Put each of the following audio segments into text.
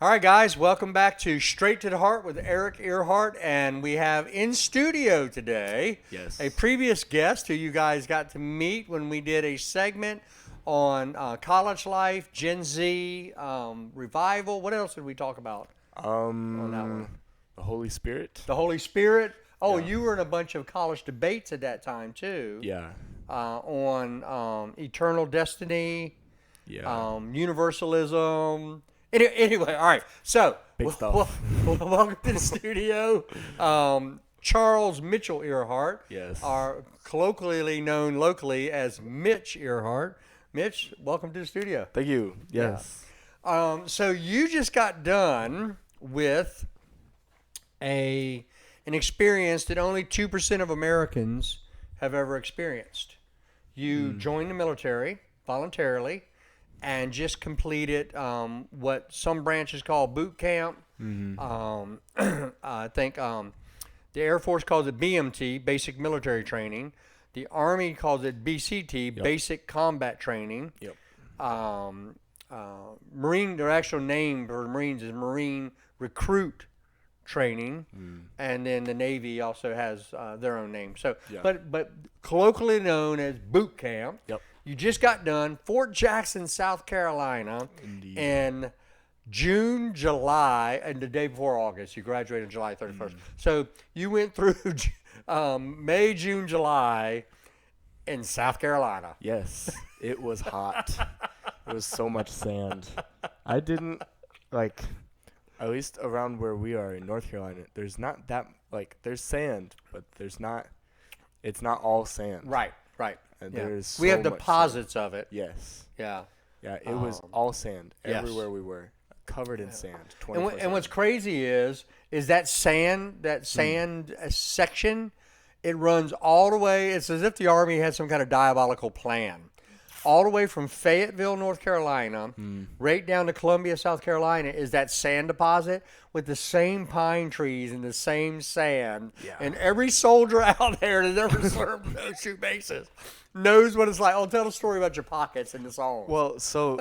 All right, guys, welcome back to Straight to the Heart with Eric Earhart, and we have in studio today a previous guest who you guys got to meet when we did a segment on college life, Gen Z, revival. What else did we talk about on that one? The Holy Spirit. The Holy Spirit. Oh, Yeah. you were in a bunch of college debates at that time too. Yeah. On eternal destiny, Yeah. universalism. Anyway, all right. So, Big stuff. welcome to the studio, Charles Mitchell Earhart. Yes. Are colloquially known locally as Mitch Earhart. Mitch, welcome to the studio. Thank you. Yes. So you just got done with an experience that only 2% of Americans have ever experienced. You joined the military voluntarily and just completed what some branches call boot camp. I think the Air Force calls it BMT, Basic Military Training. The Army calls it BCT, Basic Combat Training. Yep. Marine, their actual name for the Marines is Marine Recruit Training, and then the Navy also has their own name. So, Yeah. but colloquially known as boot camp. Yep. You just got done Fort Jackson, South Carolina, Indeed. in June, July, and the day before August. You graduated July 31st. So you went through May, June, July in South Carolina. Yes. It was hot. It was so much sand. I didn't at least around where we are in North Carolina. There's not that there's sand, but it's not all sand. Right. And Yeah. there's We so have much deposits of it. Yes. Yeah. Yeah. It was all sand yes. everywhere we were, covered in sand. And what's crazy is that sand section, it runs all the way. It's as if the Army had some kind of diabolical plan. All the way from Fayetteville, North Carolina, right down to Columbia, South Carolina, is that sand deposit with the same pine trees and the same sand. Yeah. And every soldier out there that ever served those two bases knows what it's like. Oh, tell a story about your pockets in the song. Well, so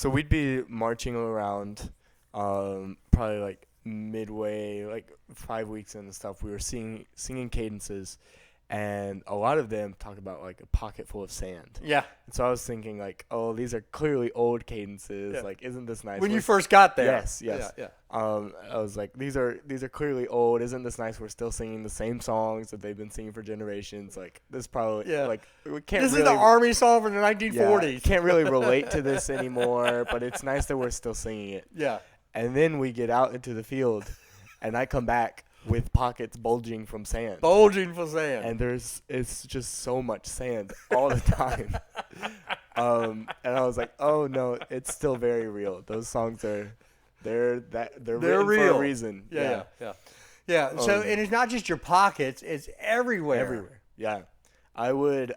we'd be marching around, probably midway, 5 weeks in and stuff. We were singing cadences, and a lot of them talk about a pocket full of sand. Yeah. And so I was thinking oh, these are clearly old cadences. Yeah. Isn't this nice? When you first got there. Yes. Yeah. I was like, these are clearly old. Isn't this nice? We're still singing the same songs that they've been singing for generations. This probably we can't. This really, is the Army song from the yeah, 1940s. can't really relate to this anymore, but it's nice that we're still singing it. Yeah. And then we get out into the field, and I come back with pockets bulging from sand. Bulging for sand. And it's just so much sand all the time. And I was like, oh no, it's still very real. Those songs they're written real for a reason. Yeah. So and it's not just your pockets; it's everywhere. Everywhere. Yeah. I would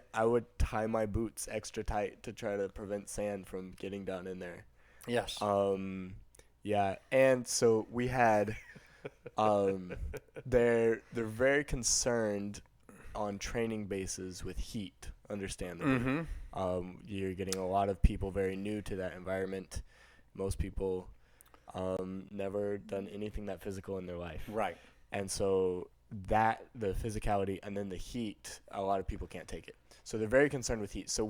tie my boots extra tight to try to prevent sand from getting down in there. Yes. Yeah. And so we had they're very concerned on training bases with heat, understandably. You're getting a lot of people very new to that environment. Most people never done anything that physical in their life. Right. And so the physicality and then the heat, a lot of people can't take it. So they're very concerned with heat. So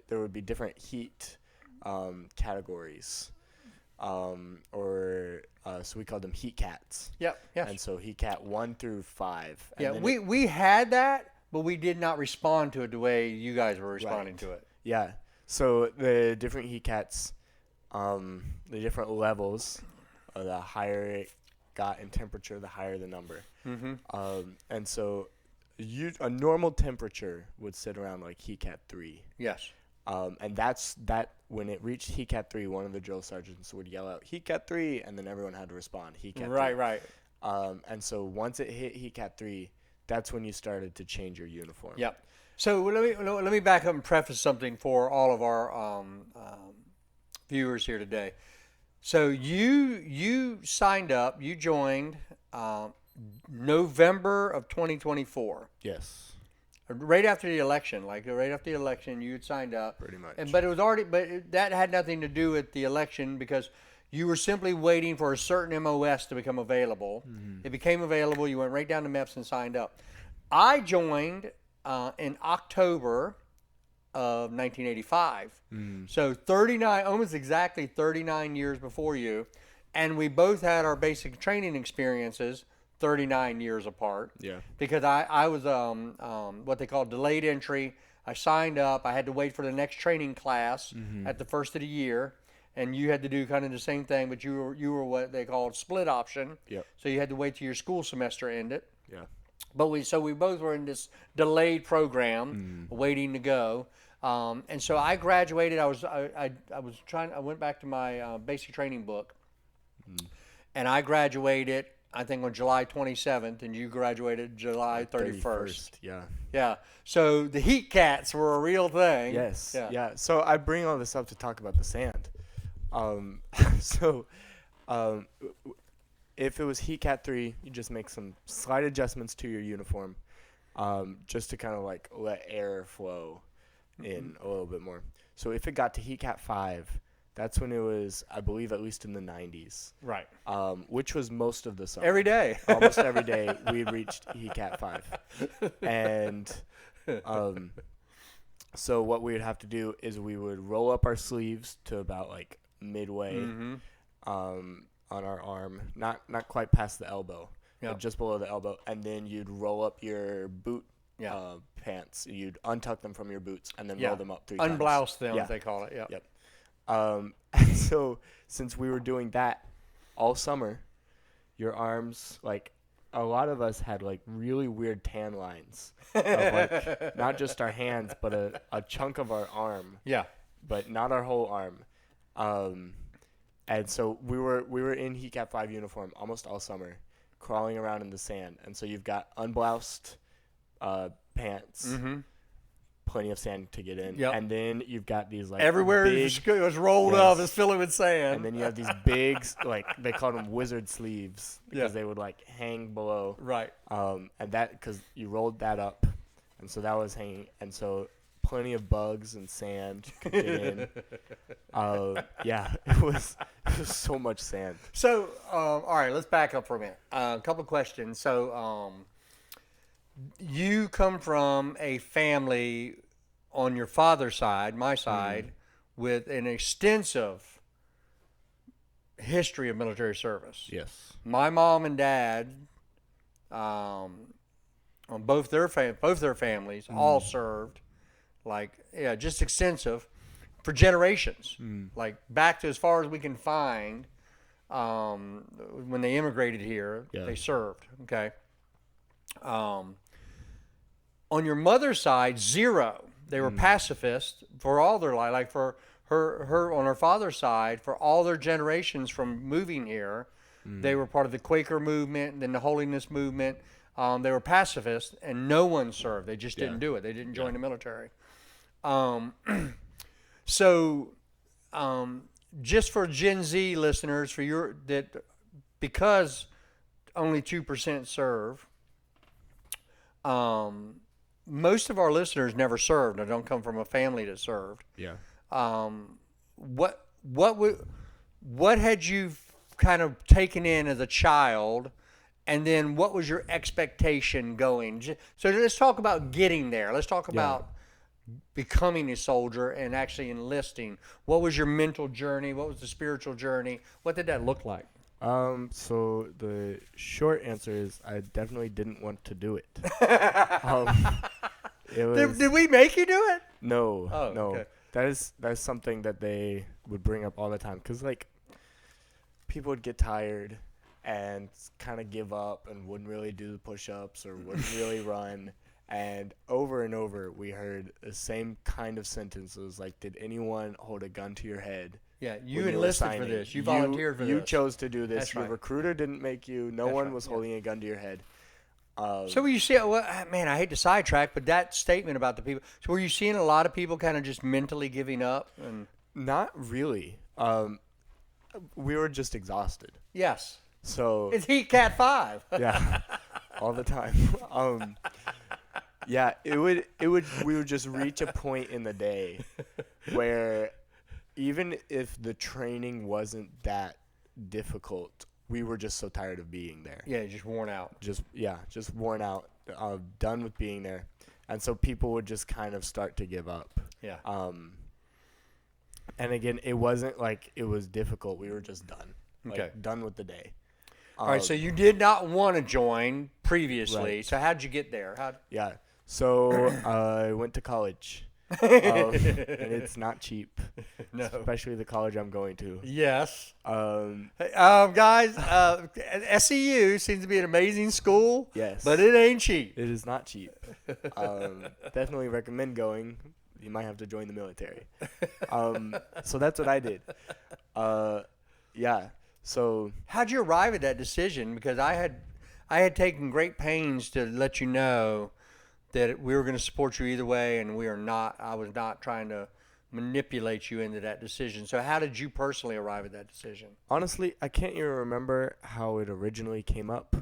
there would be different heat categories. So we called them heat cats. Yep. Yes. And so heat cat 1 through 5. Yeah. We had that, but we did not respond to it the way you guys were responding to it. Yeah. So the different heat cats, the different levels, the higher it got in temperature, the higher the number. And so a normal temperature would sit around heat cat 3. Yes. And when it reached heat cat 3, one of the drill sergeants would yell out heat cat 3, and then everyone had to respond heat cat 3. Right. And so once it hit heat cat 3, that's when you started to change your uniform. Yep. So let me back up and preface something for all of our viewers here today. So you signed up, you joined November of 2024. Yes. Right after the election, you had signed up. Pretty much. But it was already, that had nothing to do with the election because You were simply waiting for a certain MOS to become available. It became available. You went right down to MEPS and signed up. I joined in October of 1985. So 39, almost exactly 39 years before you. And we both had our basic training experiences 39 years apart. Yeah. Because I was what they call delayed entry. I signed up. I had to wait for the next training class at the first of the year. And you had to do kind of the same thing, but you were what they called split option. Yep. So you had to wait till your school semester ended. Yeah. But we both were in this delayed program, waiting to go. And so I graduated. I went back to my basic training book, and I graduated, I think, on July 27th, and you graduated July 31st. Yeah. Yeah. So the Heat Cats were a real thing. Yes. Yeah. Yeah. So I bring all this up to talk about the sand. So if it was Heat Cat 3, you just make some slight adjustments to your uniform, just to kind of like let air flow in a little bit more. So if it got to Heat Cat 5, that's when it was, I believe, at least in the 90s. Right. Which was most of the summer. Every day. Almost every day we reached Heat Cat 5. And so what we would have to do is we would roll up our sleeves to about like midway on our arm, not quite past the elbow, but just below the elbow, and then you'd roll up your boot pants. You'd untuck them from your boots and then roll them up 3 times. Unblouse them, they call it. Yep. And so since we were doing that all summer, your arms, like, a lot of us had like really weird tan lines of like not just our hands, but a chunk of our arm. Yeah. But not our whole arm. And so we were in Heat Cat 5 uniform almost all summer, crawling around in the sand. And so you've got unbloused pants, plenty of sand to get in, and then you've got these like everywhere big, it was rolled up, it's filling with sand. and then you have these big, like they called them wizard sleeves because they would like hang below, right? And that because you rolled that up, and so that was hanging, and so plenty of bugs and sand could get in. Yeah, it was so much sand. So, all right, let's back up for a minute. A couple of questions. So, you come from a family on your father's side, my side, with an extensive history of military service. Yes. My mom and dad, on both their families, all served. Like, just extensive for generations. Like, back to as far as we can find, when they immigrated here, they served. Okay. On your mother's side, zero. They were pacifists for all their life. Like for her on her father's side, for all their generations from moving here, they were part of the Quaker movement, then the Holiness movement. They were pacifists, and no one served. They just didn't do it. They didn't join the military. So, just for Gen Z listeners, because only 2% serve, most of our listeners never served or don't come from a family that served. Yeah. What had you kind of taken in as a child, and then what was your expectation going? So let's talk about getting there. Let's talk about becoming a soldier and actually enlisting. What was your mental journey? What was the spiritual journey? What did that look like? So the short answer is I definitely didn't want to do it. It was, did we make you do it? No, no. Okay. That is something that they would bring up all the time because like people would get tired and kind of give up and wouldn't really do the push-ups or wouldn't really run. And over we heard the same kind of sentences like, "Did anyone hold a gun to your head?" Yeah, you enlisted for this. You volunteered for this. You chose to do this. That's Your right. recruiter didn't make you. No one was holding a gun to your head. So were you seeing? Well, man, I hate to sidetrack, but that statement about the people. So were you seeing a lot of people kind of just mentally giving up? And not really. We were just exhausted. yes, So it's Heat Cat 5. yeah, all the time. Yeah, we would just reach a point in the day where even if the training wasn't that difficult. We were just so tired of being there. Yeah, just worn out. Just worn out, done with being there. And so people would just kind of start to give up. Yeah. And again, it wasn't like it was difficult. We were just done. Okay. Done with the day. All right, so you did not want to join previously. Right. So how'd you get there? Yeah. So I went to college. And it's not cheap. No. Especially the college I'm going to. Yes. Hey, guys, SEU seems to be an amazing school. Yes. But it ain't cheap. It is not cheap. Definitely recommend going. You might have to join the military. So that's what I did. Yeah. So how'd you arrive at that decision? Because I had taken great pains to let you know that we were going to support you either way, and I was not trying to manipulate you into that decision. So how did you personally arrive at that decision? honestly, I can't even remember how it originally came up.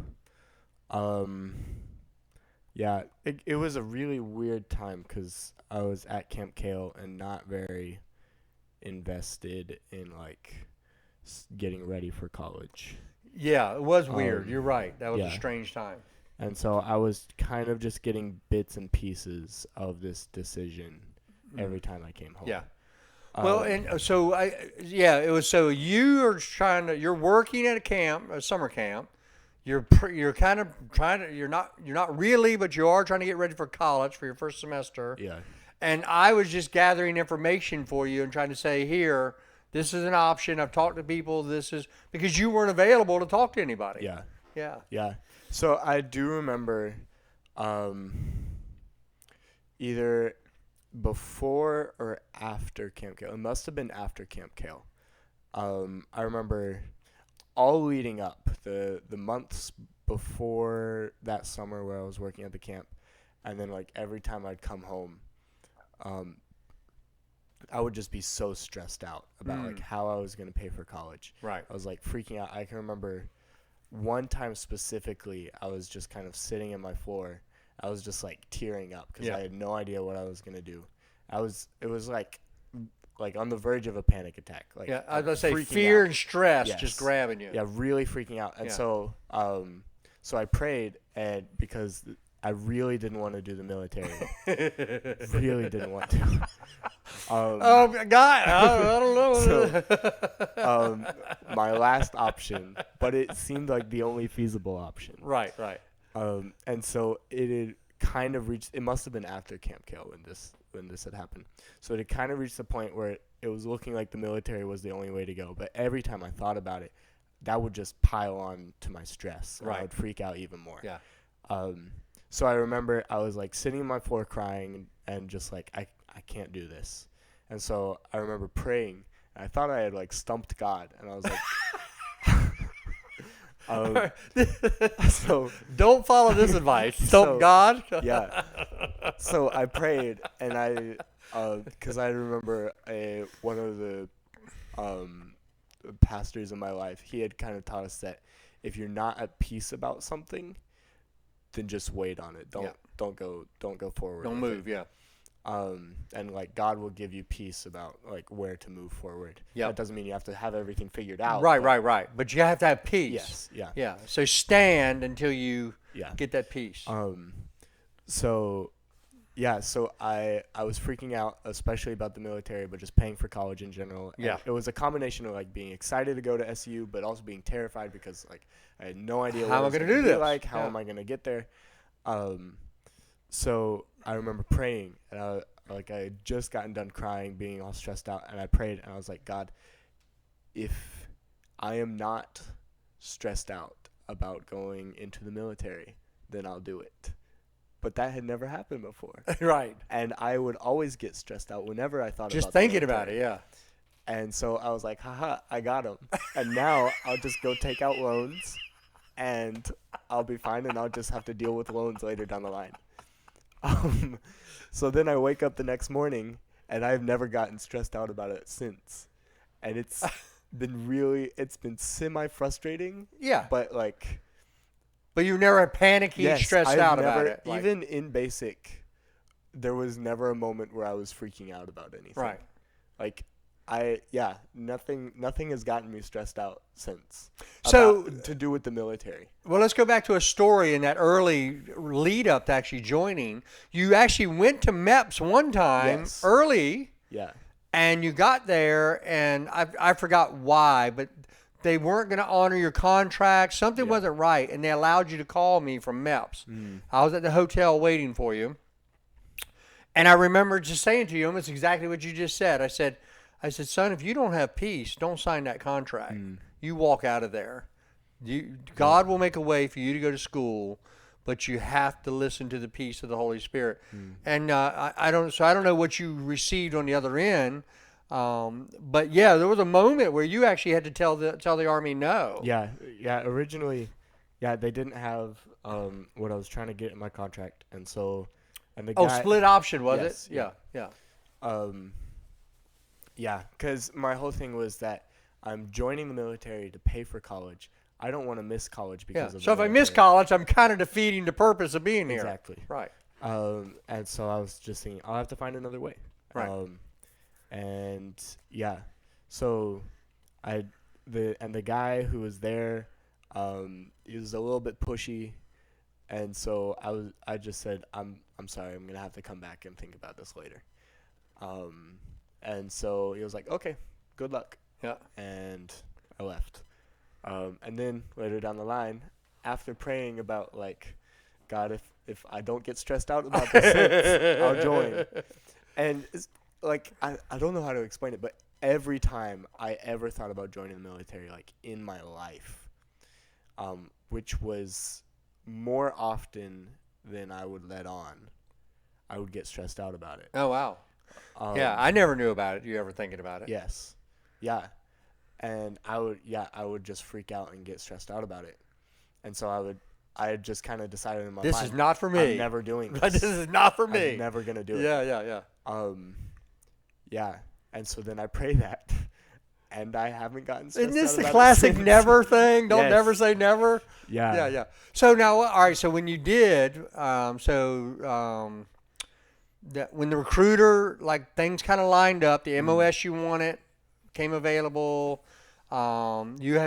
Yeah, it was a really weird time because I was at Camp Kale and not very invested in getting ready for college. Yeah, it was weird. You're right. That was a yeah. strange time. And so I was kind of just getting bits and pieces of this decision every time I came home. Yeah. Well, and so it was, so you're working at a summer camp. You're kind of you're not really, but you are trying to get ready for college for your first semester. Yeah. And I was just gathering information for you and trying to say, here, this is an option. I've talked to people. This is because you weren't available to talk to anybody. Yeah. Yeah. Yeah. So I do remember either before or after Camp Kale. It must have been after Camp Kale. I remember all leading up, the months before that summer where I was working at the camp, and then every time I'd come home, I would just be so stressed out about how I was going to pay for college. Right. I was freaking out. I can remember one time specifically, I was just kind of sitting in my floor. I was just tearing up because I had no idea what I was going to do. It was on the verge of a panic attack. Yeah, I was going to say fear and stress just grabbing you. Yeah, really freaking out. And so I prayed, and because I really didn't want to do the military. Really didn't want to. God, I don't know. So, my last option, but it seemed like the only feasible option. Right. And so it had kind of reached. It must have been after Camp Kale when this had happened. So it had kind of reached the point where it was looking like the military was the only way to go. But every time I thought about it, that would just pile on to my stress. And I would freak out even more. Yeah. So I remember I was sitting on my floor crying and just I can't do this. And so I remember praying. And I thought I had stumped God, and I was so don't follow this advice. Stump God. Yeah. So I prayed, and because I remember one of the pastors in my life, he had kind of taught us that if you're not at peace about something, then just wait on it. Don't go forward. Don't move. Yeah. And God will give you peace about where to move forward. Yeah. That doesn't mean you have to have everything figured out. Right. But you have to have peace. Yes. Yeah. Yeah. So stand until you get that peace. So I was freaking out, especially about the military, but just paying for college in general. And it was a combination of being excited to go to SU, but also being terrified because I had no idea how am I going to do this. How am I going to get there? So I remember praying, and I had just gotten done crying, being all stressed out, and I prayed, and I was like, God, if I am not stressed out about going into the military, then I'll do it. But that had never happened before. Right. And I would always get stressed out whenever I thought just about thinking about it, yeah. And so I was like, haha, I got him. And now I'll just go take out loans, and I'll be fine, and I'll just have to deal with loans later down the line. So then I wake up the next morning, and I've never gotten stressed out about it since. And it's been semi-frustrating. Yeah. But But you never panicky, stressed out about it. Even in basic, there was never a moment where I was freaking out about anything. Right. nothing has gotten me stressed out since. So To do with the military. well, let's go back to a story in that early lead up to actually joining. You actually went to MEPS one time Yes. early, Yeah. and you got there, and I forgot why, but they weren't going to honor your contract. Something wasn't right, and they allowed you to call me from MEPS. I was at the hotel waiting for you, and I remember just saying to you almost exactly what you just said. I said, son, if you don't have peace, don't sign that contract. You walk out of there. God will make a way for you to go to school, but you have to listen to the peace of the Holy Spirit. And I don't know what you received on the other end, but yeah, there was a moment where you actually had to tell the Army no. Yeah. Originally, they didn't have what I was trying to get in my contract, and the guy. Split option was Yes, it? Yeah. Yeah, because my whole thing was that I'm joining the military to pay for college. I don't want to miss college because of So the if I miss military. college, I'm kind of defeating the purpose of being here. Exactly. Right. And so I was just thinking, I'll have to find another way. Right. And yeah, so the guy who was there, he was a little bit pushy, and so I just said, I'm sorry, I'm gonna have to come back and think about this later. And so he was like, okay, good luck. Yeah. And I left. And then later down the line, after praying about like, God, if I don't get stressed out about this, sentence, I'll join. And it's like I don't know how to explain it, but every time I ever thought about joining the military, like in my life, which was more often than I would let on, I would get stressed out about it. Oh wow. Yeah, I never knew about it. You ever thinking about it? Yes. Yeah. And I would just freak out and get stressed out about it. And so I had just kind of decided in my mind, This is not for me. I'm never doing this. This is not for me. I'm never going to do it. Yeah. Yeah. And so then I pray that, and I haven't gotten stressed out Isn't this the about it classic since. never thing? Don't Yes. never say never. Yeah. So now, all right. So when you did, that when the recruiter, like things kind of lined up, the MOS you wanted came available. You're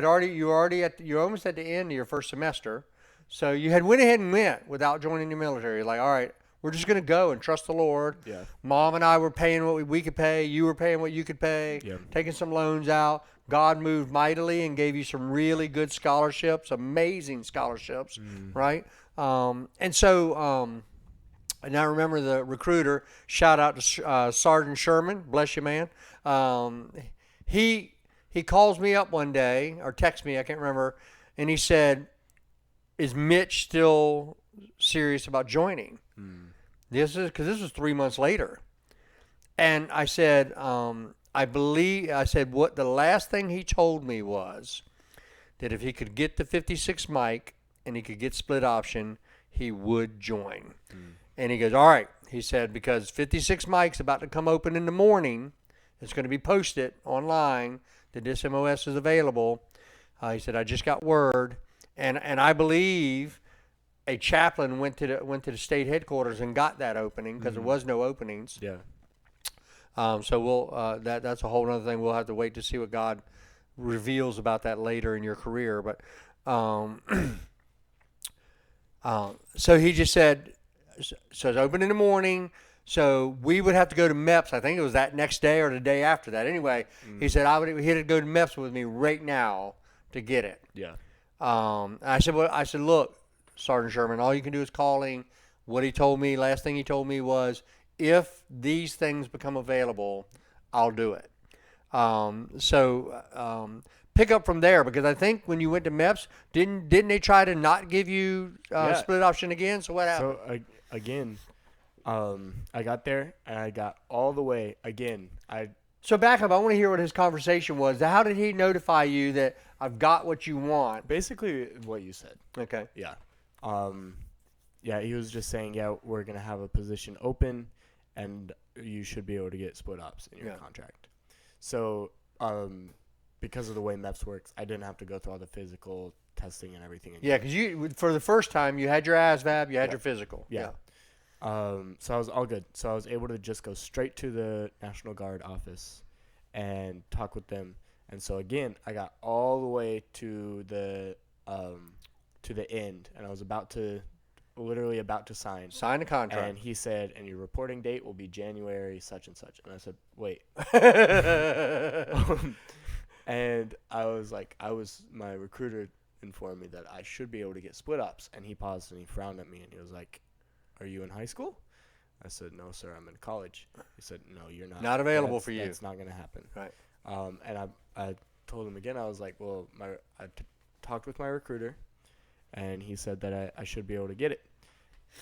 almost at the end of your first semester, so you had went ahead and went without joining the military. Like, all right, we're just gonna go and trust the Lord. Yeah. Mom and I were paying what we could pay. You were paying what you could pay. Yeah. Taking some loans out. God moved mightily and gave you some really good scholarships, amazing scholarships, right? And I remember the recruiter, shout out to Sergeant Sherman, bless you, man. He calls me up one day, or texts me, I can't remember, and he said, is Mitch still serious about joining? This was 3 months later. And I said, what the last thing he told me was that if he could get the 56 mic and he could get split option, he would join. And he goes, all right. He said, because 56 mic's about to come open in the morning. It's going to be posted online that this MOS is available. He said, I just got word. And I believe a chaplain went to the state headquarters and got that opening because there was no openings. Yeah. So we'll that's a whole other thing. We'll have to wait to see what God reveals about that later in your career. But so he just said, so it's open in the morning. So we would have to go to MEPS. I think it was that next day or the day after that. Anyway, he said he had to go to MEPS with me right now to get it. Yeah. I said, look, Sergeant Sherman, all you can do is calling. What he told me, last thing he told me was, if these things become available, I'll do it. Pick up from there, because I think when you went to MEPS, didn't they try to not give you split option again? So what happened? So again, I got there and I got all the way again. So back up. I want to hear what his conversation was. How did he notify you that I've got what you want? Basically what you said. Okay. Yeah. Yeah, he was just saying, yeah, we're going to have a position open and you should be able to get split ops in your contract. So, because of the way MEPS works, I didn't have to go through all the physical testing and everything again. Yeah, because for the first time, you had your ASVAB, you had your physical. Yeah. So I was all good. So I was able to just go straight to the National Guard office and talk with them. And so again, I got all the way to the end, and I was literally about to sign. Sign the contract. And he said, and your reporting date will be January such and such. And I said, wait. And I was like, my recruiter informed me that I should be able to get split ups. And he paused and he frowned at me and he was like, are you in high school? I said, no, sir, I'm in college. He said, no, you're not. Not available for you. That's not going to happen. Right. And I told him again, I was like, well, talked with my recruiter, and he said that I should be able to get it.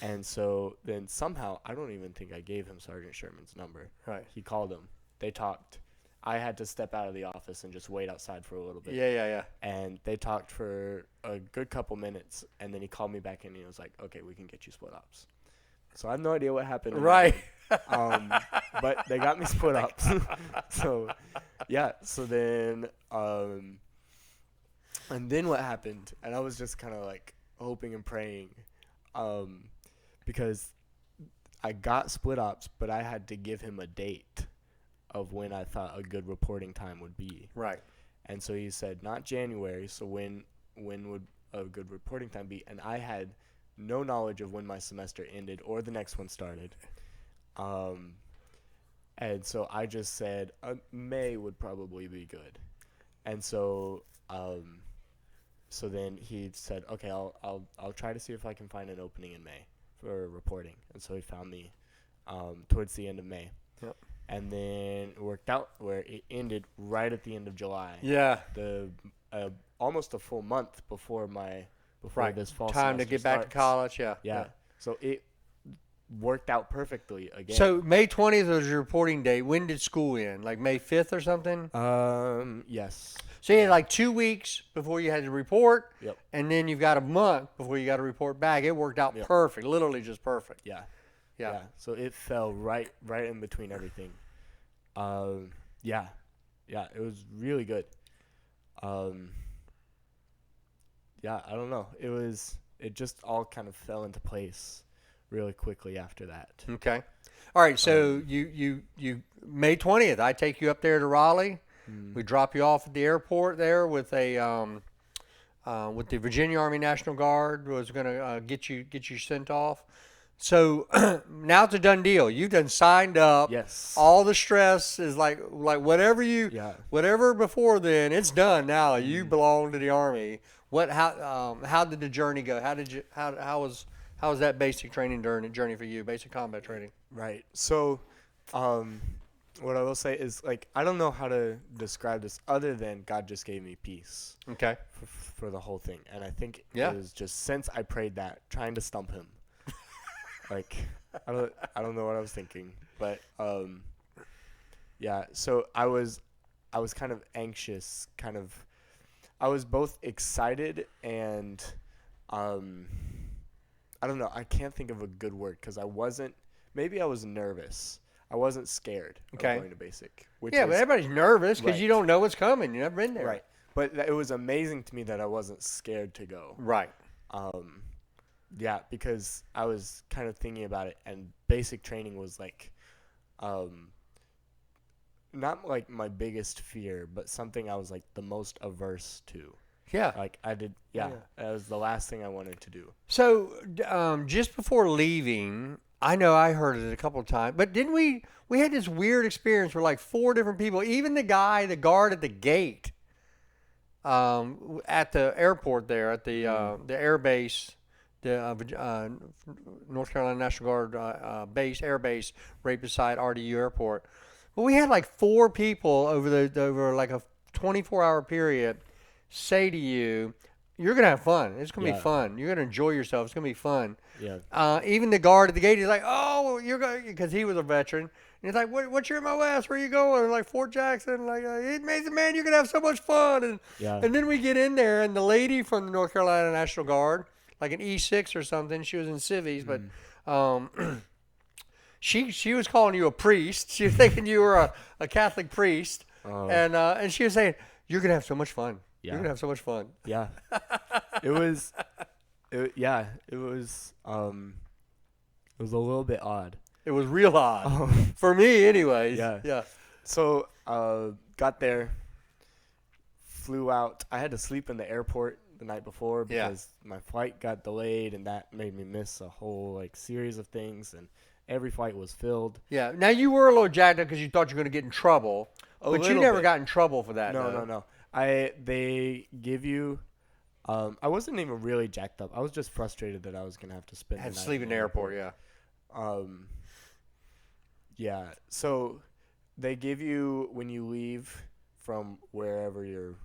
And so then somehow, I don't even think I gave him Sergeant Sherman's number. Right. He called him. They talked. I had to step out of the office and just wait outside for a little bit. Yeah. And they talked for a good couple minutes, and then he called me back in and he was like, okay, we can get you split ups. So I have no idea what happened. Right. But they got me split ups. So, yeah. So then, and then what happened? And I was just kind of like hoping and praying, because I got split ups, but I had to give him a date of when I thought a good reporting time would be. Right. And so he said, not January. So when would a good reporting time be? And I had no knowledge of when my semester ended or the next one started. And so I just said May would probably be good. And so so then he said, okay, I'll try to see if I can find an opening in May for reporting. And so he found me towards the end of May. Yep. And then it worked out where it ended right at the end of July. Yeah. Almost a full month before this fall time to get back to college. Yeah. So it worked out perfectly again. So May 20th was your reporting day. When did school end? Like May 5th or something? Yes. So you had like 2 weeks before you had to report. Yep. And then you've got a month before you got to report back. It worked out perfect. Literally just perfect. Yeah. Yeah. So it fell right in between everything. Yeah, it was really good. Yeah, I don't know. It just all kind of fell into place really quickly after that. Okay. All right. So you May 20th, I take you up there to Raleigh. We drop you off at the airport there with with the Virginia Army National Guard was going to get you sent off. So now it's a done deal. You've done signed up. Yes. All the stress is like whatever before then, it's done now. You belong to the Army. How did the journey go? How was that basic training journey for you? Basic combat training. Right. So, what I will say is like I don't know how to describe this other than God just gave me peace. Okay. For the whole thing, and I think it was just since I prayed that, trying to stump him. Like, I don't know what I was thinking, but yeah. So I was kind of anxious, I was both excited and I don't know. I can't think of a good word because I was nervous. I wasn't scared of going to basic. But everybody's nervous because you don't know what's coming. You've never been there. Right. But it was amazing to me that I wasn't scared to go. Right. Yeah, because I was kind of thinking about it, and basic training was like, not like my biggest fear, but something I was like the most averse to. Yeah. Like I did, that was the last thing I wanted to do. So, just before leaving, I know I heard it a couple of times, but didn't we had this weird experience where like 4 different people, even the guard at the gate, at the airport there, at the air base, the North Carolina National Guard air base right beside RDU Airport. But we had like 4 people over like a 24-hour period say to you, you're going to have fun. It's going to be fun. You're going to enjoy yourself. It's going to be fun. Yeah. Even the guard at the gate is like, oh, you're going, because he was a veteran. And he's like, what's your MOS? Where are you going? Like Fort Jackson. Like, amazing, man. You're going to have so much fun. And then we get in there, and the lady from the North Carolina National Guard, like an E6 or something, she was in civies, but she was calling you a priest. She was thinking you were a Catholic priest. And she was saying, you're going to have so much fun. Yeah. You're going to have so much fun. Yeah. It was a little bit odd. It was real odd. For me anyways. Yeah. So got there, flew out. I had to sleep in the airport the night before because my flight got delayed, and that made me miss a whole like series of things, and every flight was filled. Yeah. Now you were a little jacked up because you thought you were going to get in trouble, but you never got in trouble for that. No. They give you. I wasn't even really jacked up. I was just frustrated that I was gonna have to spend. Had the to night sleep in the airport. Yeah. Yeah. So they give you when you leave from wherever you're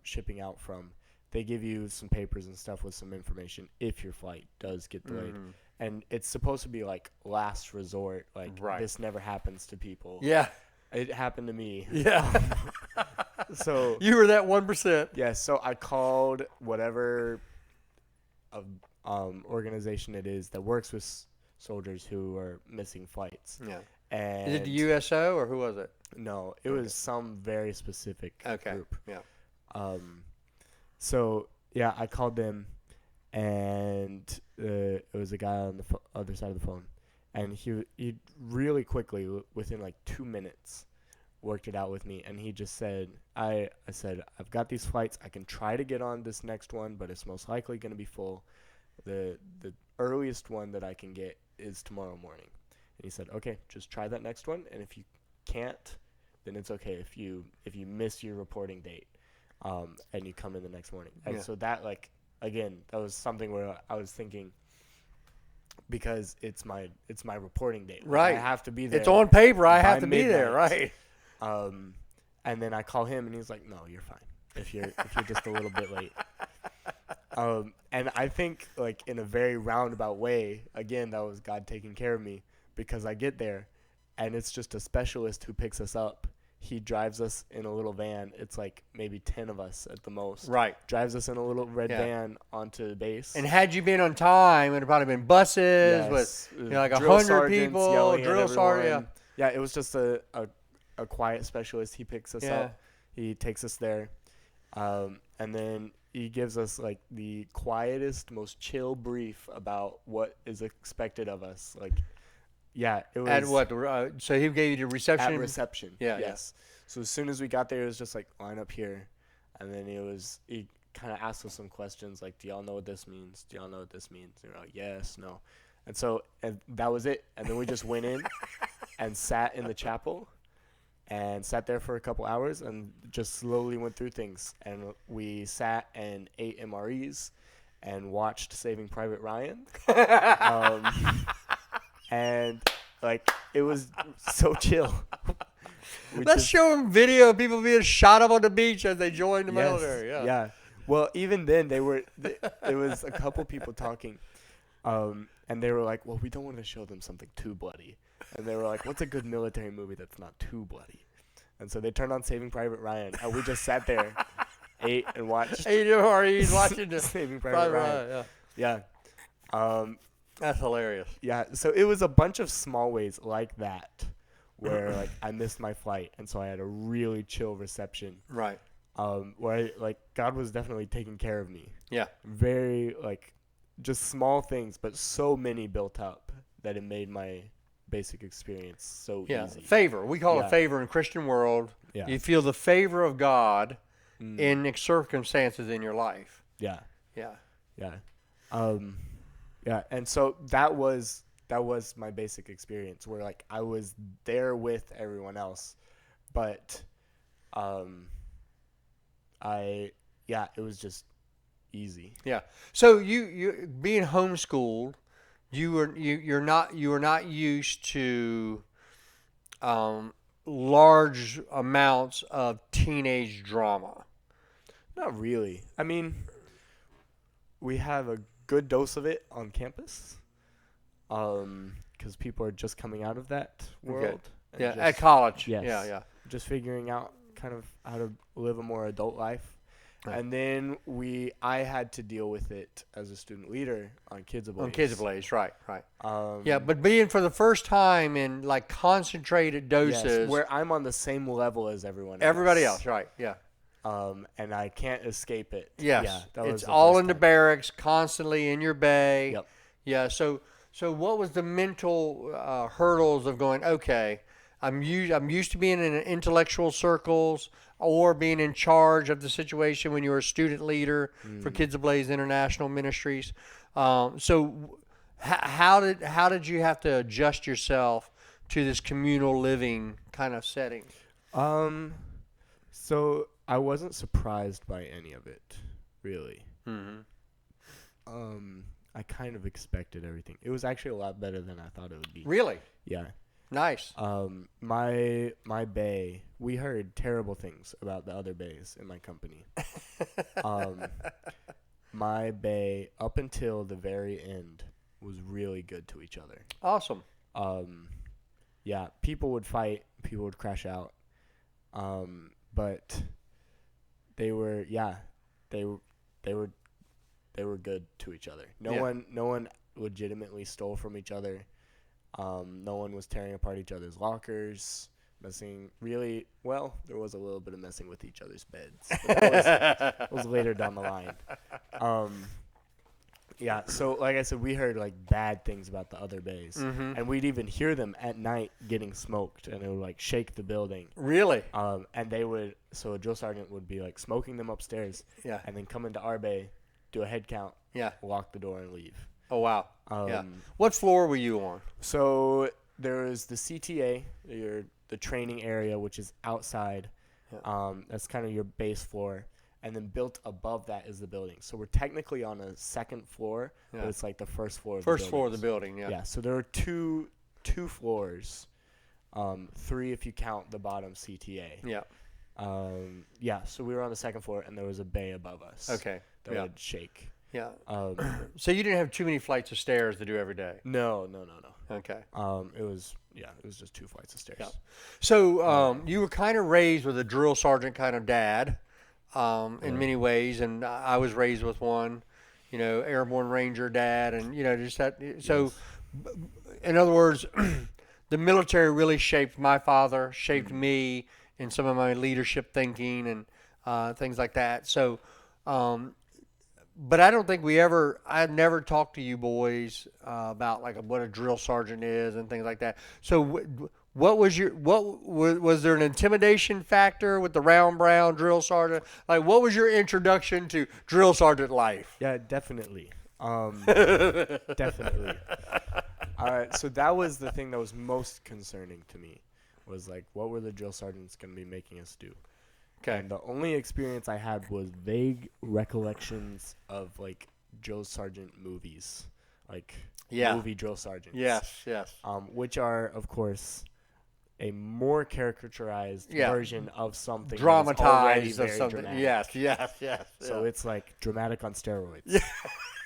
shipping out from. They give you some papers and stuff with some information if your flight does get delayed. Mm-hmm. And it's supposed to be like last resort. Like this never happens to people. Yeah. It happened to me. Yeah. So you were that 1%. Yeah. So I called whatever organization it is that works with soldiers who are missing flights. Yeah. And Is it the USO or who was it? No, it was some very specific group. Yeah. So yeah, I called them, and it was a guy on the other side of the phone, and he really quickly, within like 2 minutes, worked it out with me, and he just said, I said, I've got these flights. I can try to get on this next one, but it's most likely going to be full. The earliest one that I can get is tomorrow morning. And he said, okay, just try that next one, and if you can't, then it's okay if you miss your reporting date, and you come in the next morning. And so that, like, again, that was something where I was thinking, because it's my reporting date. Right. I have to be there. It's on paper. I have to be midnight. there. Right. And then I call him, and he's like, no, you're fine if you're just a little bit late. And I think, like, in a very roundabout way, again, that was God taking care of me, because I get there, and it's just a specialist who picks us up. He drives us in a little van. It's like maybe 10 of us at the most. Right. Drives us in a little red van onto the base. And had you been on time, it would have probably been buses with like 100 people, drill sergeant. Yeah, it was just a quiet specialist. He picks us up. He takes us there. And then he gives us like the quietest, most chill brief about what is expected of us. Like, yeah, it was. At what? So he gave you the reception? At reception. Yeah. Yes. So as soon as we got there, it was just like, line up here. And then he kind of asked us some questions like, do y'all know what this means? Do y'all know what this means? And we're like, yes, no. And that was it. And then we just went in and sat in the chapel and sat there for a couple hours and just slowly went through things. And we sat and ate MREs and watched Saving Private Ryan. And, like, it was so chill. Let's show them video of people being shot up on the beach as they joined the military. Yeah. Well, even then, there was a couple people talking, and they were like, well, we don't want to show them something too bloody. And they were like, what's a good military movie that's not too bloody? And so they turned on Saving Private Ryan, and we just sat there, ate, and watched. He's watching the Saving Private Ryan. Yeah. That's hilarious. Yeah, so it was a bunch of small ways like that where, like, I missed my flight, and so I had a really chill reception. Right. Where, God was definitely taking care of me. Yeah. Very, just small things, but so many built up that it made my basic experience so easy. Favor. We call it favor in Christian world. Yeah. You feel the favor of God in circumstances in your life. Yeah. Yeah. Yeah. Yeah, and so that was my basic experience where, like, I was there with everyone else, but it was just easy. Yeah. So you being homeschooled, you were not used to large amounts of teenage drama. Not really. I mean, we have a good dose of it on campus, because people are just coming out of that world. Okay. Yeah, at college. Yes. Yeah. Just figuring out kind of how to live a more adult life. Right. And then I had to deal with it as a student leader on Kids Ablaze. On Kids Ablaze, right. But being for the first time in like concentrated doses. Yes, where I'm on the same level as everybody else, right, yeah. And I can't escape it. Yes, yeah, it's all in the barracks, constantly in your bay. Yep. Yeah, so what was the mental hurdles of going, okay, I'm used to being in intellectual circles or being in charge of the situation when you were a student leader for Kids Ablaze International Ministries. How did you have to adjust yourself to this communal living kind of setting? Um, so I wasn't surprised by any of it, really. Mm-hmm. I kind of expected everything. It was actually a lot better than I thought it would be. Really? Yeah. Nice. My bay, we heard terrible things about the other bays in my company. My bay, up until the very end, was really good to each other. Awesome. Yeah, people would fight, people would crash out, but they were good to each other. No one legitimately stole from each other. No one was tearing apart each other's lockers, messing. Really, well, there was a little bit of messing with each other's beds. But that was later down the line. Yeah, so like I said, we heard like bad things about the other bays, and we'd even hear them at night getting smoked, and it would like shake the building. Really? And they would, so a drill sergeant would be like smoking them upstairs, Yeah. and then come into our bay, do a head count, Yeah. lock the door, and leave. Oh, wow. Yeah. What floor were you on? So there was the CTA, the training area, which is outside. Yeah. That's kind of your base floor. And then built above that is the building. So we're technically on a second floor, but it's like the first floor of the building. First floor of the building, yeah. Yeah, so there are two floors, 3 if you count the bottom CTA. Yeah. Yeah, so we were on the second floor, and there was a bay above us. Okay. That would shake. Yeah. Um, So you didn't have too many flights of stairs to do every day? no. Okay. It was just 2 flights of stairs. Yeah. So you were kind of raised with a drill sergeant kind of dad in many ways, and I was raised with one, airborne ranger dad, and, just that. So, in other words, the military really shaped my father, shaped me in some of my leadership thinking and things like that. So, but I don't think I never talked to you boys about like what a drill sergeant is and things like that. So was there an intimidation factor with the round brown drill sergeant? Like, what was your introduction to drill sergeant life? Yeah, definitely. Definitely. So that was the thing that was most concerning to me, was like, what were the drill sergeants going to be making us do? Okay. And the only experience I had was vague recollections of like drill sergeant movies, like movie drill sergeants. Yes. Which are, of course, a more caricaturized version of something dramatized that of is already something. very Yes. So it's like dramatic on steroids.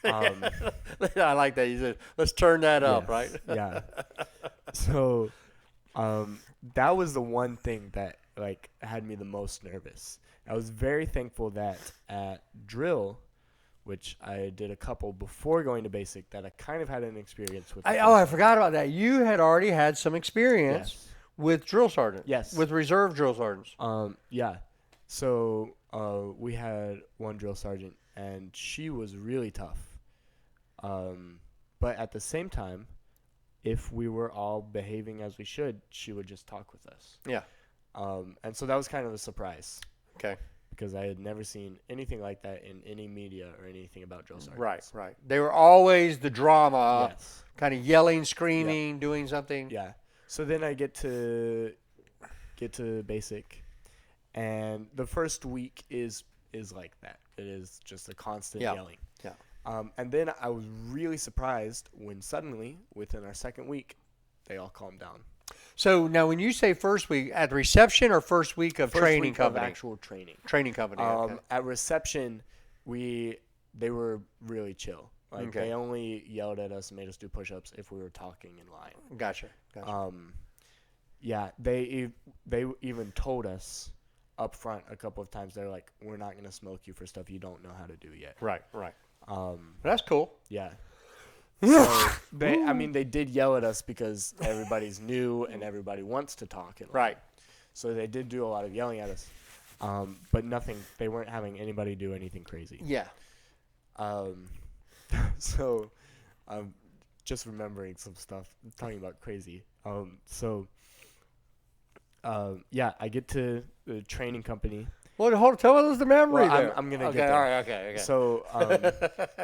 I like that. You said, let's turn that up, right? Yeah. So that was the one thing that like had me the most nervous. I was very thankful that at drill, which I did a couple before going to basic, that I kind of had an experience with. I forgot about that. You had already had some experience with drill sergeants. Yes. With reserve drill sergeants. Yeah. So we had one drill sergeant, and she was really tough. But at the same time, if we were all behaving as we should, she would just talk with us. Yeah. And so that was kind of a surprise. Okay. Because I had never seen anything like that in any media or anything about drill sergeants. Right. They were always the drama, Yes. kind of yelling, screaming, doing something. Yeah. So then I get to basic, and the first week is like that. It is just a constant yelling. Yeah. And then I was really surprised when suddenly, within our second week, they all calmed down. So now, when you say first week, at reception or first week of training company? Of actual training. Training company. Okay. At reception, they were really chill. Like they only yelled at us and made us do push-ups if we were talking in line. Gotcha. Yeah, they even told us up front a couple of times. They're like, "We're not gonna smoke you for stuff you don't know how to do yet." Right. That's cool. Yeah. So they did yell at us because everybody's new and everybody wants to talk. Right. So they did do a lot of yelling at us, but nothing. They weren't having anybody do anything crazy. Yeah. So I'm just remembering some stuff, talking about crazy. So yeah, I get to the training company. Well, tell us the memory Well, there. I'm gonna okay, get there. all right, okay. So,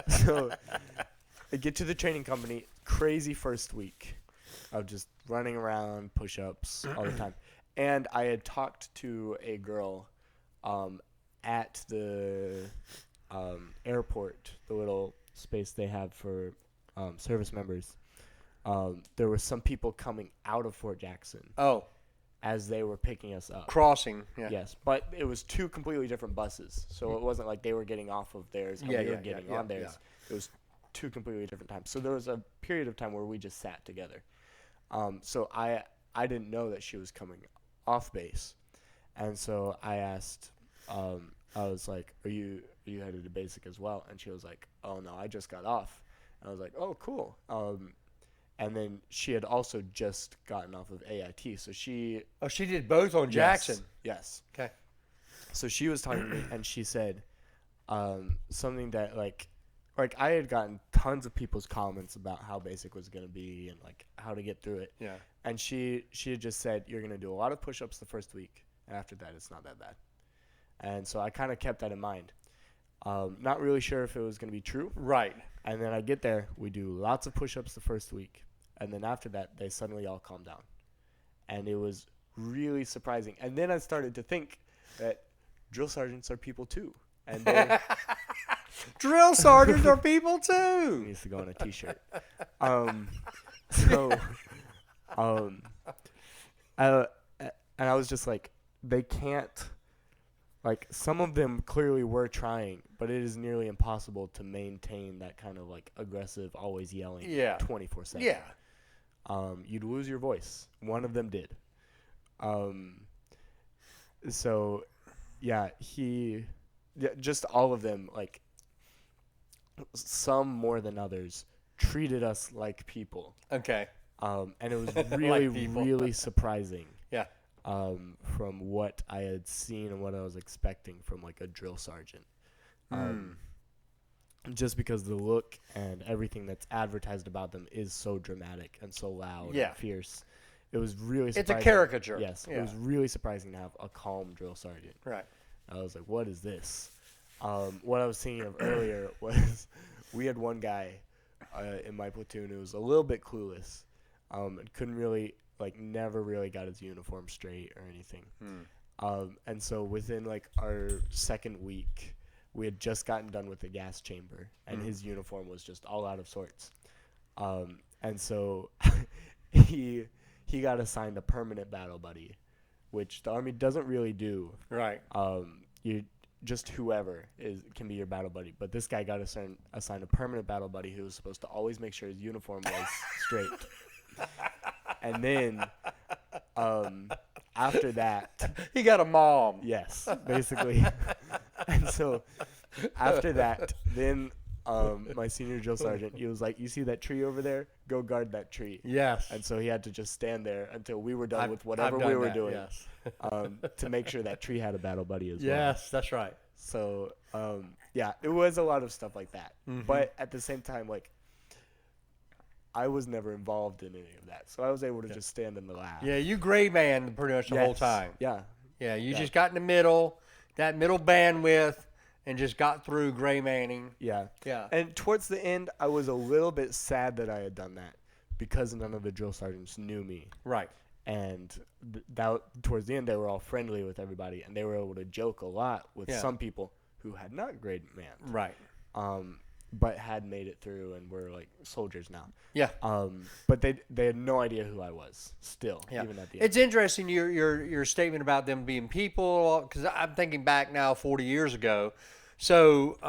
so I get to the training company. Crazy first week of just running around, push-ups all the time. And I had talked to a girl at the airport, the little space they have for service members. There were some people coming out of Fort Jackson Oh, as they were picking us up. crossing. Yeah. Yes, but it was two completely different buses, so it wasn't like they were getting off of theirs and we were getting on theirs. It was two completely different times. So there was a period of time where we just sat together. So I didn't know that she was coming off base, and so I asked. I was like, "Are you headed to basic as well?" And she was like, "Oh no, I just got off." And I was like, "Oh, cool." And then she had also just gotten off of AIT, so she. Oh, she did both on Jackson. Yes. Okay. So she was talking to me, and she said something that like I had gotten tons of people's comments about how basic was going to be and like how to get through it. Yeah. And she had just said, you're going to do a lot of push-ups the first week, and after that it's not that bad. And so I kind of kept that in mind. Not really sure if it was going to be true. Right. And then I get there, we do lots of push-ups the first week, and then after that they suddenly all calm down. And it was really surprising. And then I started to think that drill sergeants are people too. And they Drill sergeants are people too. needs to go on a t-shirt. So and I was just like, they can't, like, some of them clearly were trying, but it is nearly impossible to maintain that kind of like aggressive, always yelling 24/7. Yeah. You'd lose your voice. One of them did. So yeah, just all of them, like, some more than others, treated us like people. Okay. And it was really, people. really surprising. Yeah. From what I had seen and what I was expecting from like a drill sergeant. Just because the look and everything that's advertised about them is so dramatic and so loud and fierce. It was really surprising. It's a caricature. Yes. Yeah. It was really surprising to have a calm drill sergeant. Right. I was like, what is this? What I was thinking of earlier was we had one guy in my platoon who was a little bit clueless and couldn't really, like, never really got his uniform straight or anything. And so within, like, our second week, we had just gotten done with the gas chamber, and his uniform was just all out of sorts. And so he got assigned a permanent battle buddy, which the Army doesn't really do. Right. You just whoever can be your battle buddy, but this guy got assigned a permanent battle buddy who was supposed to always make sure his uniform was straight. And then after that, He got a mom. yes, basically. And so after that, then my senior drill sergeant, he was like, you see that tree over there? Go guard that tree. Yes. And so he had to just stand there until we were done I've- with whatever I've done we were that, doing yes. to make sure that tree had a battle buddy as well. Yes, that's right. So, yeah, it was a lot of stuff like that. But at the same time, like, I was never involved in any of that. So I was able to just stand in the lab. Yeah, you gray man pretty much the whole time. Yeah. Yeah, you just got in the middle, that middle bandwidth, and just got through gray manning. Yeah. Yeah. And towards the end, I was a little bit sad that I had done that because none of the drill sergeants knew me. Right. And towards the end, they were all friendly with everybody, and they were able to joke a lot with some people who had not grade manned. Right. But had made it through and were like soldiers now. Yeah. But they had no idea who I was still, Yeah. even at the end. It's interesting your statement about them being people, because I'm thinking back now 40 years ago. So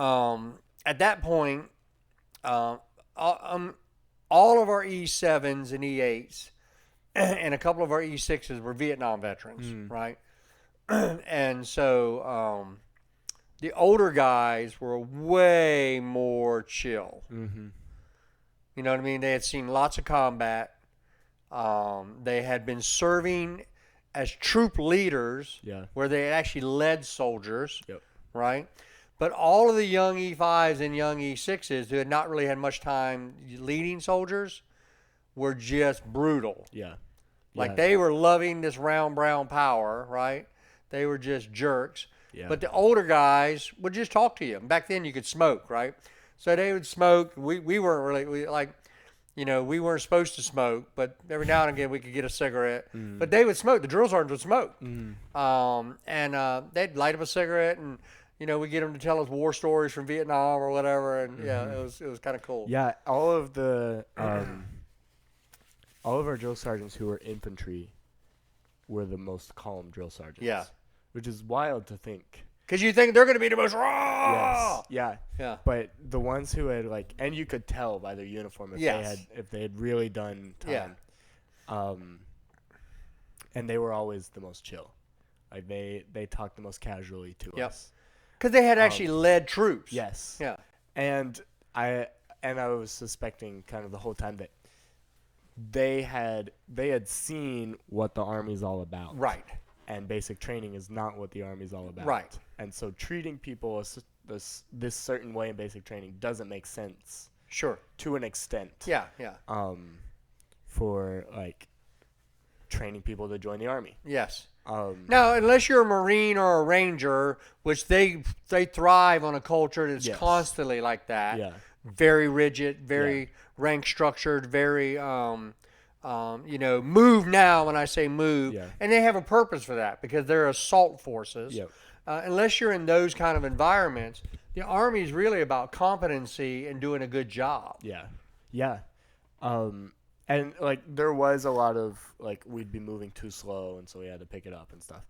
at that point, all of our E7s and E8s and a couple of our E6s were Vietnam veterans, right? And so the older guys were way more chill. Mm-hmm. You know what I mean? They had seen lots of combat. They had been serving as troop leaders, where they had actually led soldiers, right? But all of the young E5s and young E6s who had not really had much time leading soldiers were just brutal. Yeah. Like Yes. they were loving this round brown power, right? They were just jerks. Yeah. But the older guys would just talk to you. Back then you could smoke, right? So they would smoke. We weren't really we weren't supposed to smoke, but every now and again we could get a cigarette. But they would smoke. The drill sergeants would smoke, and they'd light up a cigarette, and we get them to tell us war stories from Vietnam or whatever, and yeah, it was kind of cool. Yeah, all of our drill sergeants who were infantry were the most calm drill sergeants. Yeah. Which is wild to think. Because you think they're going to be the most raw. Yes. Yeah. Yeah. But the ones who had and you could tell by their uniform if they had really done time. Yeah. And they were always the most chill. Like they talked the most casually to us. Because they had actually led troops. Yes. Yeah. And I was suspecting kind of the whole time that they had seen what the Army's all about. Right. And basic training is not what the Army's all about. Right. And so treating people this certain way in basic training doesn't make sense. Sure. To an extent. Yeah, yeah. For training people to join the Army. Yes. Now, unless you're a Marine or a Ranger, which they thrive on a culture that's constantly like that. Yeah. Very rigid, very rank structured, very move now when I say move. Yeah. And they have a purpose for that because they're assault forces. Yep. Unless you're in those kind of environments, the Army is really about competency and doing a good job. Yeah. Yeah. And there was a lot of we'd be moving too slow, and so we had to pick it up and stuff.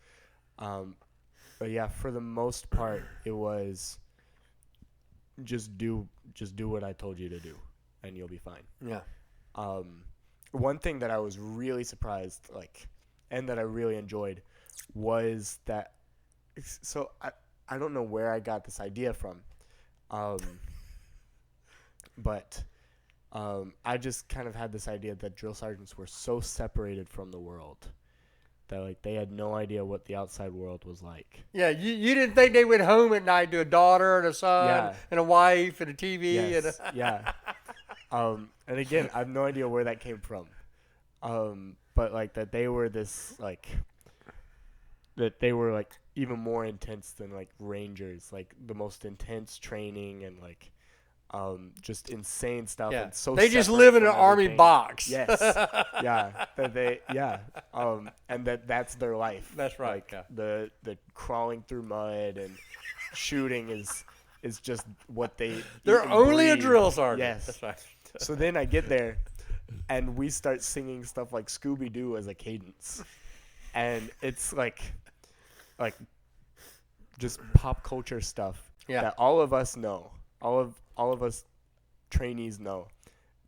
But yeah, for the most part, it was just do what I told you to do, and you'll be fine. Yeah. One thing that I was really surprised, and that I really enjoyed, was that. So I don't know where I got this idea from, but I just kind of had this idea that drill sergeants were so separated from the world that they had no idea what the outside world was like. Yeah, you didn't think they went home at night to a daughter and a son and a wife and a TV. Yes, yeah. And again, I have no idea where that came from. But that they were this that they were even more intense than Rangers, the most intense training and just insane stuff. Yeah. And so they just separate live in an from Army everything. box. Yes. Yeah. And that's their life. That's right. The crawling through mud and shooting is just what they're only a drill sergeant. Yes. That's right. So then I get there and we start singing stuff like Scooby-Doo as a cadence. And it's just pop culture stuff that all of us know. All of us trainees know.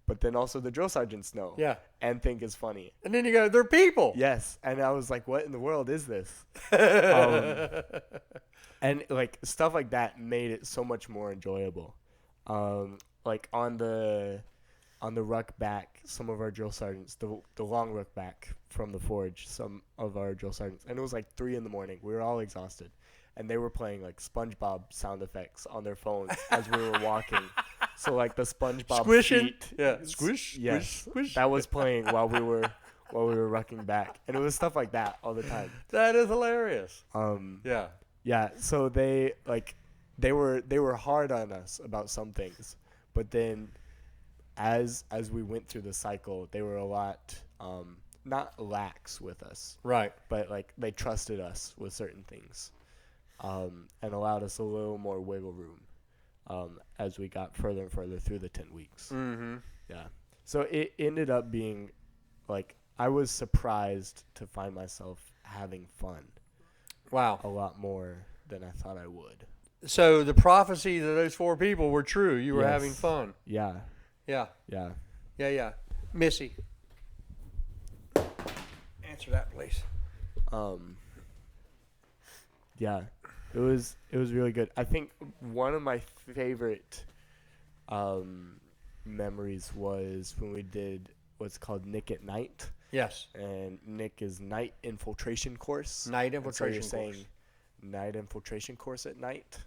But then also the drill sergeants know. Yeah. And think is funny. And then you go, they're people. Yes. And I was like, what in the world is this? And stuff like that made it so much more enjoyable. On the ruck back, some of our drill sergeants, the long ruck back from the forge, some of our drill sergeants, and it was 3 a.m. We were all exhausted, and they were playing SpongeBob sound effects on their phones as we were walking. So the SpongeBob squishing, feet, squish, yes, squish. that was playing while we were rucking back, and it was stuff like that all the time. That is hilarious. Yeah. So they were hard on us about some things, but then as we went through the cycle, they were a lot not lax with us, right? But they trusted us with certain things, and allowed us a little more wiggle room as we got further and further through the 10 weeks. Mm-hmm. Yeah. So it ended up being I was surprised to find myself having fun. Wow. A lot more than I thought I would. So the prophecies of those 4 people were true. You were having fun. Yeah. Yeah. Yeah. Yeah. Missy. Answer that, please. Yeah. It was really good. I think one of my favorite memories was when we did what's called Nick at Night. Yes. And Nick is night infiltration course. Night infiltration course. So you're saying night infiltration course at night?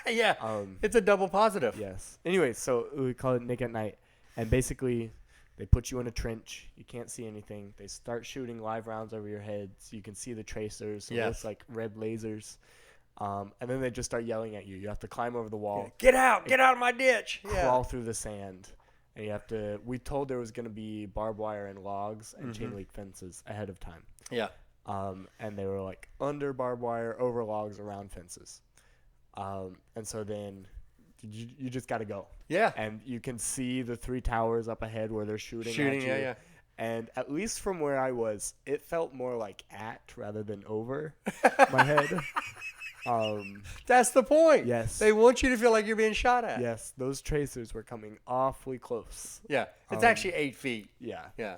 Yeah. It's a double positive. Yes. Anyway, so we call it Nick at Night, and basically They put you in a trench. You can't see anything. They start shooting live rounds over your heads. You can see the tracers. So Yes. it's like red lasers. And then they just start yelling at you. You have to climb over the wall, Get out of my ditch. crawl through the sand. And you have to – we told there was going to be barbed wire and logs and chain link fences ahead of time. Yeah. And they were like under barbed wire, over logs, around fences. And so then you just got to go. Yeah. And you can see the 3 towers up ahead where they're shooting at you. Yeah. And at least from where I was, it felt more like at rather than over my head. That's the point. Yes. They want you to feel like you're being shot at. Yes, those tracers were coming awfully close. Yeah. It's actually 8 feet. Yeah. Yeah.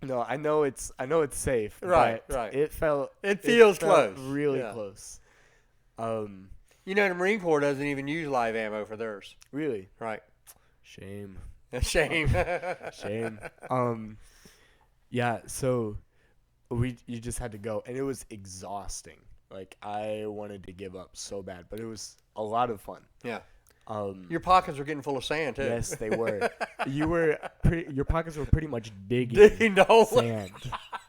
No, I know it's safe. Right, but right. It feels felt close. really Yeah. close. You know, the Marine Corps doesn't even use live ammo for theirs. Really? Right. Shame. Shame. Shame. Yeah, so you just had to go, and it was exhausting. Like, I wanted to give up so bad, but it was a lot of fun. Yeah. Your pockets were getting full of sand too. Yes, they were. Your pockets were pretty much digging sand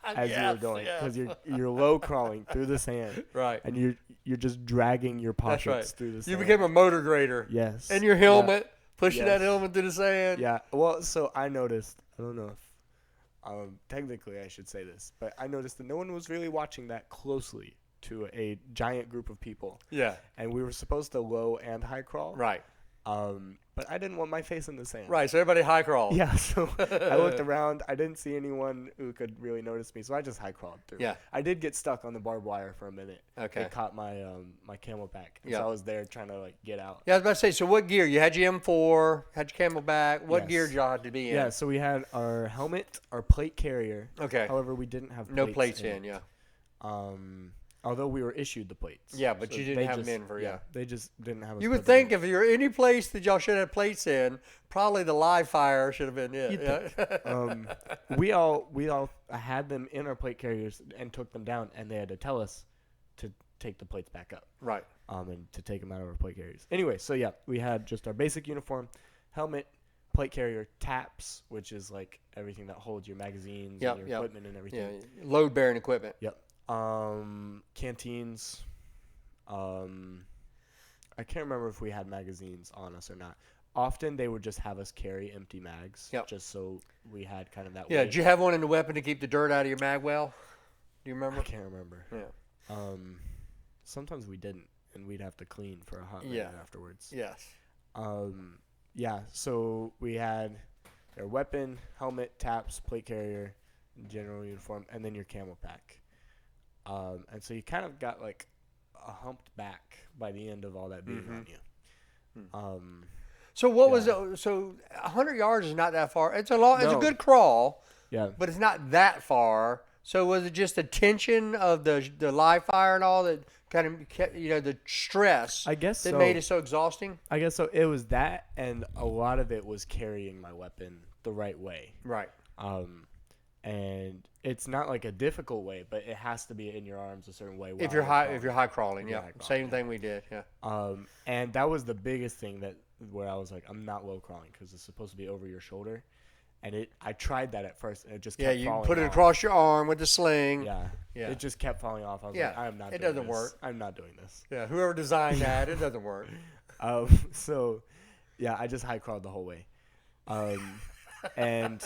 as you were going, because you're low crawling through the sand, Right. and you're just dragging your That's pockets right. through the sand. You became a motor grader. Yes. And your helmet, pushing Yes. that helmet through the sand. Yeah. Well, so I noticed. I don't know if technically I should say this, but I noticed that no one was really watching that closely to a giant group of people. Yeah. And we were supposed to low and high crawl. Right. But I didn't want my face in the sand. Right. So everybody high crawled. Yeah, so I looked around. I didn't see anyone who could really notice me, so I just high crawled through. Yeah. I did get stuck on the barbed wire for a minute. Okay. It caught my my camelback. Yeah. So I was there trying to get out. Yeah, I was about to say, so what gear? You had your M4, had your Camelback. What Yes. gear did y'all have to be in? Yeah, so we had our helmet, our plate carrier. Okay. However, we didn't have No plates in, it. yeah. Although we were issued the plates. Yeah, but you didn't they have just- them in for, yeah. They just didn't have us You would put them think in. if you're any place that y'all should have plates in, probably the live fire should have been it. You'd Yeah. we all had them in our plate carriers and took them down, and they had to tell us to take the plates back up. Right. And to take them out of our plate carriers. Anyway, so yeah, we had just our basic uniform, helmet, plate carrier, taps, which is like everything that holds your magazines Yep, and your yep. equipment and everything. Yeah. Load bearing equipment. Yep. Canteens. I can't remember if we had magazines on us or not. Often they would just have us carry empty mags, Yep. just so we had kind of that. Yeah. weight. Did you have one in the weapon to keep the dirt out of your mag well? Do you remember? I can't remember. Yeah. Sometimes we didn't, and we'd have to clean for a hot Yeah. minute afterwards. Yes. Yeah, so we had their weapon, helmet, taps, plate carrier, general uniform, and then your camel pack. And so you kind of got like a humped back by the end of all that being on you. So what Yeah. was it? So 100 yards is not that far. It's a long. It's a No. good crawl, Yeah. but it's not that far. So was it just the tension of the live fire and all that kind of kept, the stress I guess that so. made it so exhausting? I guess so. It was that, and a lot of it was carrying my weapon the right way. Right. And it's not like a difficult way, but it has to be in your arms a certain way. If you're high crawling, yeah. high crawling, Same yeah. thing we did, yeah. And that was the biggest thing where I was like, I'm not low crawling because it's supposed to be over your shoulder. And I tried that at first, and it just kept Yeah, you falling put it off. across your arm with the sling. Yeah. Yeah. It just kept falling off. I was Yeah, like, I'm not it doing doesn't this. work. I'm not doing this. Yeah, whoever designed that, it doesn't work. So, yeah, I just high crawled the whole way. And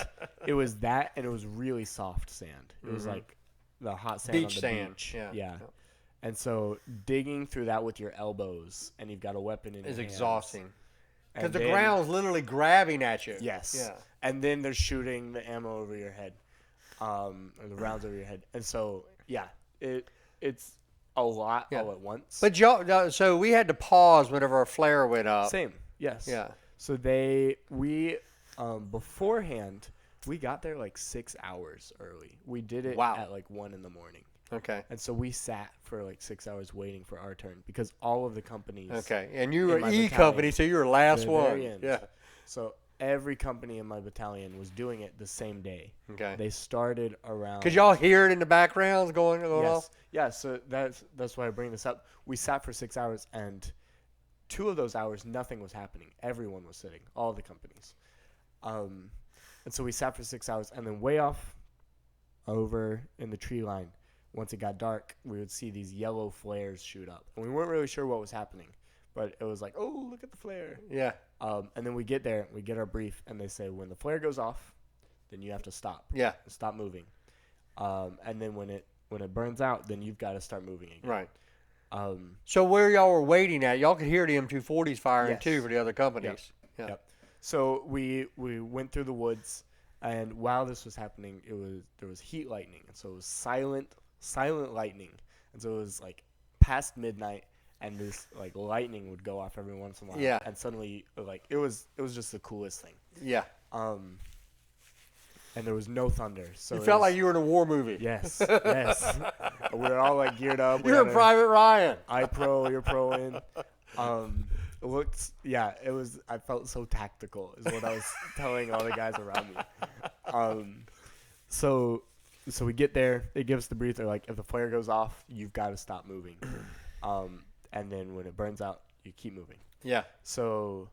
it was that, and it was really soft sand. It was like the hot sand Beach on the sand, beach. yeah. And so digging through that with your elbows, and you've got a weapon in It's your hands. exhausting. Because And the then- ground's literally grabbing at you. Yes. Yeah. And then they're shooting the ammo over your head, or the rounds over your head. And so, yeah, it's a lot all at once. But so we had to pause whenever our flare went up. Same, yes. Yeah. So beforehand, we got there like 6 hours early. We did it Wow. at like 1 in the morning. Okay. And so we sat for like 6 hours waiting for our turn because all of the companies. Okay. And you in were my E battalion, company, so you were last the one. very end. Yeah. So every company in my battalion was doing it the same day. Okay. They started around. Could y'all hear it in the background going off? Yes. Yeah. So that's why I bring this up. We sat for 6 hours, and 2 of those hours nothing was happening. Everyone was sitting. All the companies. And so we sat for 6 hours, and then way off over in the tree line, once it got dark, we would see these yellow flares shoot up. And we weren't really sure what was happening, but it was like, oh, look at the flare. Yeah. And then we get there, we get our brief, and they say, when the flare goes off, then you have to stop. Yeah. Stop moving. And then when it burns out, then you've got to start moving again. Right. So where y'all were waiting at, y'all could hear the M240s firing Yes. too for the other companies. Yep. Yeah. Yep. So we went through the woods, and while this was happening, there was heat lightning, and so it was silent lightning, and so it was like past midnight, and this like lightning would go off every once in a while. Yeah. And suddenly, like it was just the coolest thing. Yeah. And there was no thunder, so You it felt was- like you were in a war movie. Yes, yes. We were all like geared up. You're a Private Ryan. I pro, you're pro in. It looks, yeah, it was, I felt so tactical is what I was telling all the guys around me. So we get there, they give us the brief, they're like, if the flare goes off, you've got to stop moving. And then when it burns out, you keep moving. Yeah. So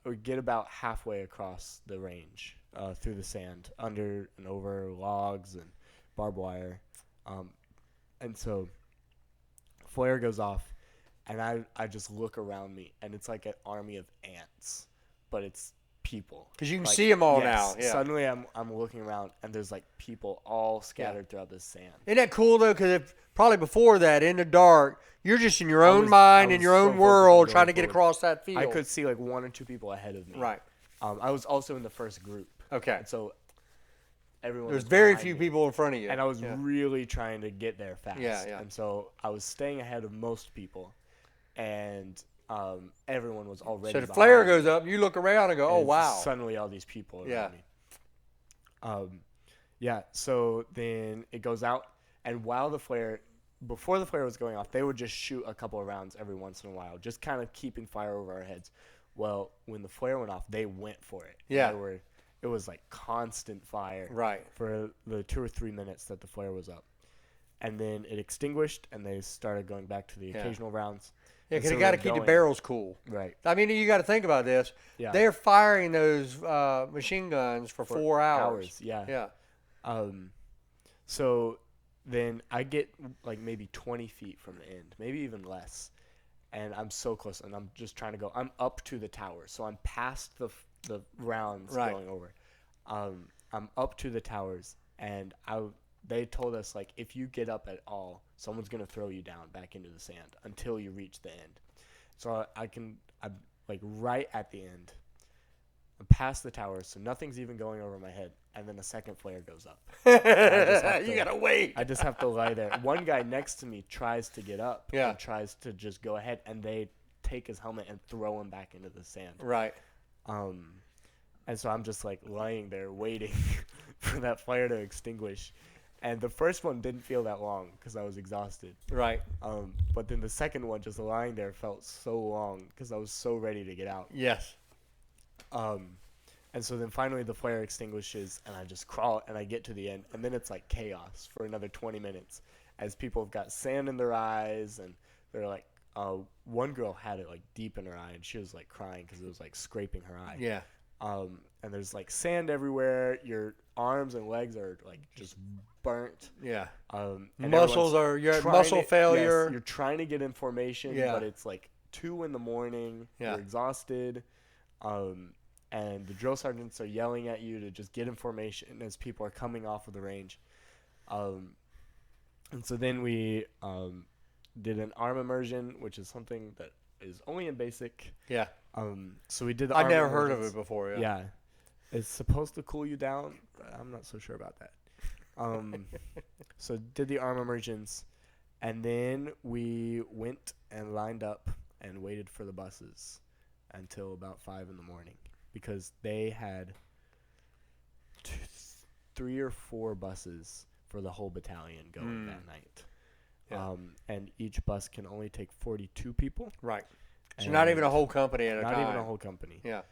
we get about halfway across the range through the sand, under and over logs and barbed wire. And so flare goes off, and I just look around me, and it's like an army of ants, but it's people. Because you can Like, see them all yes, now. Yeah. Suddenly I'm looking around, and there's like people all scattered throughout this sand. Isn't that cool though? Because probably before that, in the dark, you're just in your I own was- mind, I in was your so own focused world, on trying going to get forward. across that field. I could see like one or two people ahead of me. Right. I was also in the first group. Okay. And so everyone There's was very behind few me. people in front of you. And I was Yeah. really trying to get there fast. Yeah, yeah. And so I was staying ahead of most people, and everyone was already So the behind flare me. goes up, you look around and go, "Oh And wow!" Suddenly, all these people around Yeah. me. Yeah. So then it goes out, and before the flare was going off, they would just shoot a couple of rounds every once in a while, just kind of keeping fire over our heads. Well, when the flare went off, they went for it. Yeah. It was like constant fire. Right. For the 2 or 3 minutes that the flare was up. And then it extinguished, and they started going back to the Yeah. occasional rounds. Yeah, And because so you got to we're keep the going- barrels cool. Right. I mean, you got to think about this. Yeah. They're firing those machine guns for 4 hours. Yeah. Yeah. So then I get like maybe 20 feet from the end, maybe even less. And I'm so close, and I'm just trying to go. I'm up to the tower, so I'm past the rounds Right. going over. I'm up to the towers, and they told us, like, if you get up at all, someone's going to throw you down back into the sand until you reach the end. So I'm like right at the end. I'm past the towers, so nothing's even going over my head, and then the second flare goes up. You got to wait. I just have to lie there. One guy next to me tries to get up Yeah. and tries to just go ahead, and they take his helmet and throw him back into the sand. Right. And so I'm just like lying there waiting for that fire to extinguish. And the first one didn't feel that long because I was exhausted. Right. But then the second one, just lying there, felt so long because I was so ready to get out. Yes. And so then finally the flare extinguishes, and I just crawl, and I get to the end, and then it's like chaos for another 20 minutes as people have got sand in their eyes, and they're like, one girl had it like deep in her eye, and she was like crying because it was like scraping her eye. Yeah. And there's like sand everywhere. Your arms and legs are like just burnt. Yeah. And Muscles everyone's you're at trying muscle to- failure. Yes, you're trying to get information, Yeah. but it's like 2 a.m. Yeah. You're exhausted. And the drill sergeants are yelling at you to just get information as people are coming off of the range. And so then we did an arm immersion, which is something that is only in basic. Yeah. So we did the I've arm never heard of immersions. it before. Yeah. Yeah. It's supposed to cool you down, but I'm not so sure about that. So did the arm immersions, and then we went and lined up and waited for the buses until about 5 a.m. because they had 3 or 4 buses for the whole battalion going that night. Yeah. And each bus can only take 42 people. Right. So not even a And whole company at a not time. even a whole company. Yeah.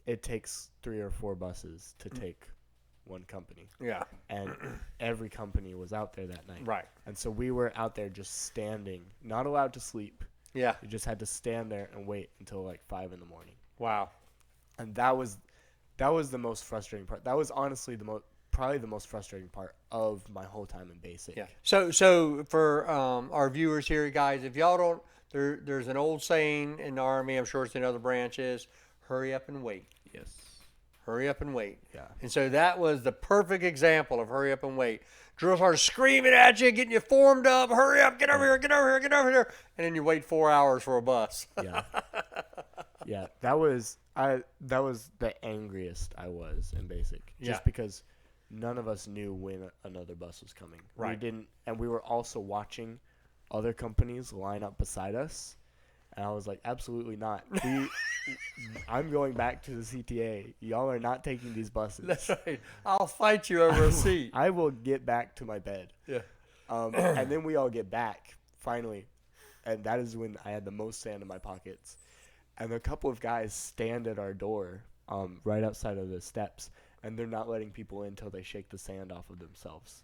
It takes 3 or 4 buses to take one company, Yeah. and every company was out there that night. Right. And so we were out there just standing, not allowed to sleep. Yeah. We just had to stand there and wait until like 5 a.m. Wow. And that was That was the most frustrating part. That was honestly probably the most frustrating part of my whole time in basic. Yeah. So for our viewers here, guys, if y'all don't, there's an old saying in the Army. I'm sure it's in other branches. Hurry up and wait. Yes. Hurry up and wait. Yeah. And so that was the perfect example of hurry up and wait. Drill sergeant screaming at you, getting you formed up. Hurry up, get over here, get over here, get over here. And then you wait 4 hours for a bus. Yeah. Yeah. That was the angriest I was in basic. Just because none of us knew when another bus was coming. Right. We didn't, and we were also watching other companies line up beside us. And I was like, absolutely not. I'm going back to the CTA. Y'all are not taking these buses. That's right. I'll fight you over a seat. I will get back to my bed. Yeah. And then we all get back, finally. And that is when I had the most sand in my pockets. And a couple of guys stand at our door right outside of the steps. And they're not letting people in until they shake the sand off of themselves.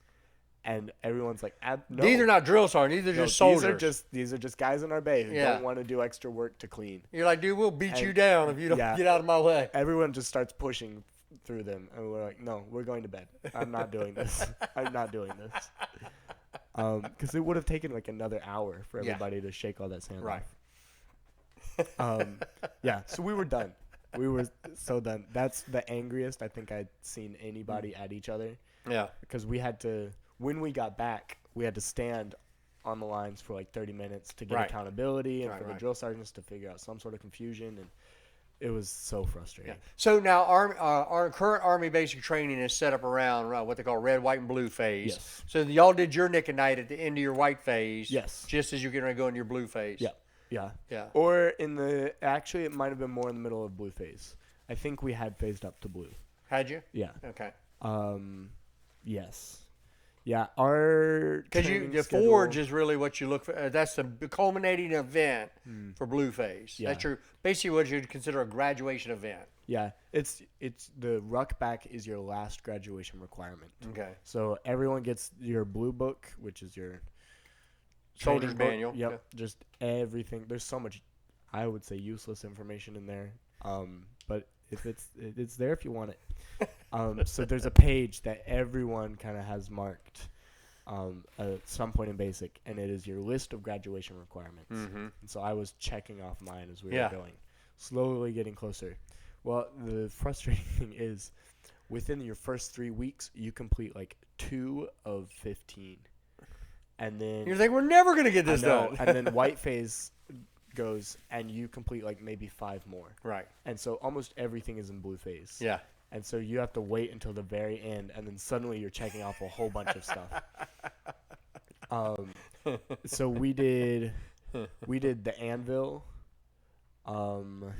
And everyone's like, no. These are not drill sergeants. These are just soldiers. These are just guys in our bay who don't want to do extra work to clean. You're like, dude, we'll beat you down if you don't get out of my way. Everyone just starts pushing through them. And we're like, no, we're going to bed. I'm not doing this. I'm not doing this. Because it would have taken like another hour for everybody to shake all that sand off. Yeah, so we were done. We were so done. That's the angriest I think I'd seen anybody at each other. Yeah. Because we had to, when we got back, we had to stand on the lines for like 30 minutes to get accountability and for the drill sergeants to figure out some sort of confusion. And it was so frustrating. Yeah. So now our current Army basic training is set up around what they call red, white, and blue phase. Yes. So y'all did your nick and night at the end of your white phase. Yes. Just as you're getting ready to go into your blue phase. Yeah. Yeah. Yeah. Or actually it might have been more in the middle of blue phase. I think we had phased up to blue. Had you? Yeah. Okay. Yes. Yeah, because the forge is really what you look for. That's the culminating event for blue phase. Yeah. That's basically what you'd consider a graduation event. Yeah, it's the ruck back is your last graduation requirement. Okay. So everyone gets your blue book, which is your soldier's book. manual. Yep, Yeah. just everything. There's so much, I would say, useless information in there. But if it's there if you want it. So there's a page that everyone kind of has marked at some point in basic, and it is your list of graduation requirements. Mm-hmm. And so I was checking off mine as we were going, slowly getting closer. Well, the frustrating thing is, within your first 3 weeks, you complete like 2 of 15, and then You're like, we're never gonna get this done. And then white phase goes, and you complete like maybe 5 more. Right. And so almost everything is in blue phase. Yeah. And so you have to wait until the very end, and then suddenly you're checking off a whole bunch of stuff. So we did the anvil. The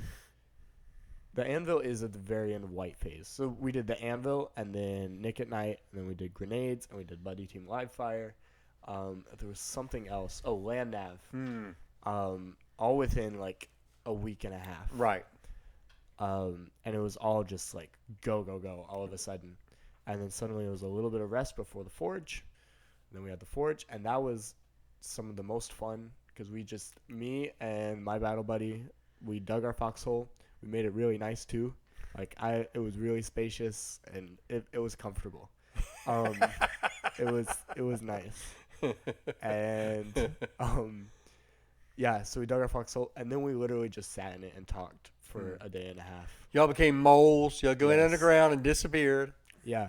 anvil is at the very end of white phase. So we did the anvil, and then Nick at Night, and then we did grenades, and we did buddy team live fire. There was something else. Oh, land nav. All within like a week and a half. Right. And it was all just like go, go, go all of a sudden. And then suddenly it was a little bit of rest before the forge. And then we had the forge, and that was some of the most fun because me and my battle buddy, we dug our foxhole. We made it really nice too. It was really spacious and it was comfortable. It was nice. And yeah, so we dug our foxhole, and then we literally just sat in it and talked for a day and a half. Y'all became moles. Y'all go in underground and disappeared. Yeah,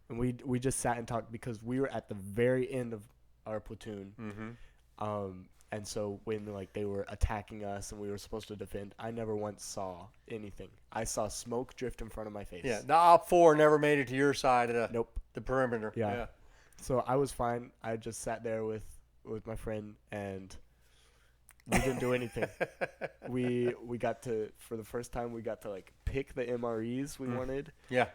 and we just sat and talked because we were at the very end of our platoon. Mm-hmm. And so when they were attacking us and we were supposed to defend, I never once saw anything. I saw smoke drift in front of my face. Yeah, the Op 4 never made it to your side of the perimeter. Yeah. So I was fine. I just sat there with my friend, and we didn't do anything. We got to, for the first time, we got to pick the MREs we wanted. Yeah.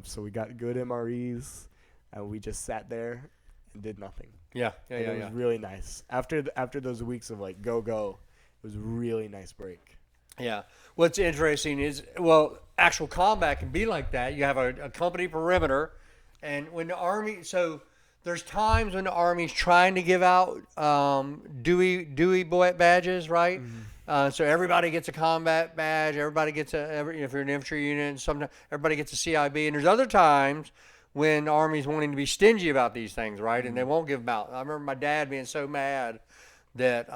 So we got good MREs, and we just sat there and did nothing. Yeah. It was really nice. After those weeks of go, it was a really nice break. Yeah. What's interesting is, actual combat can be like that. You have a company perimeter, and when the Army, so there's times when the Army's trying to give out Dewey boy badges, right? So everybody gets a combat badge. Everybody gets if you're an infantry unit, sometimes everybody gets a CIB. And there's other times when the Army's wanting to be stingy about these things, right? And they won't give them out. I remember my dad being so mad that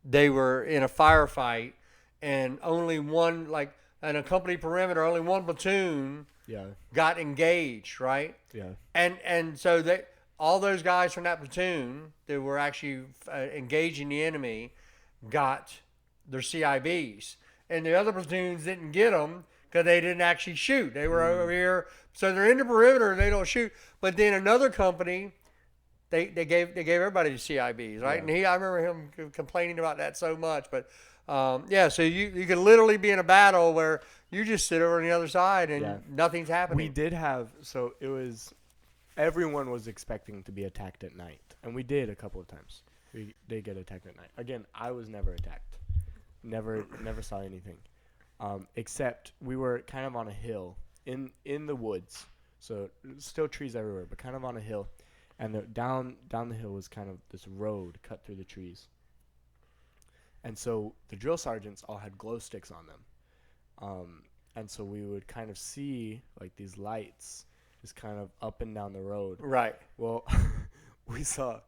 they were in a firefight and only one, like, in a company perimeter, only one platoon Yeah. got engaged, right? Yeah. And so they, all those guys from that platoon that were actually engaging the enemy got their CIBs, and the other platoons didn't get them because they didn't actually shoot. They were over here, so they're in the perimeter and they don't shoot. But then another company, they gave everybody the CIBs, right? Yeah. And I remember him complaining about that so much. But yeah, so you could literally be in a battle where you just sit over on the other side and nothing's happening. We did have, so it was, everyone was expecting to be attacked at night, and we did a couple of times. We did get attacked at night. Again, I was never attacked. Never saw anything. Except we were kind of on a hill in the woods, so still trees everywhere, but kind of on a hill, and down the hill was kind of this road cut through the trees. And so the drill sergeants all had glow sticks on them. And so we would kind of see like these lights just kind of up and down the road. Right. Well, we saw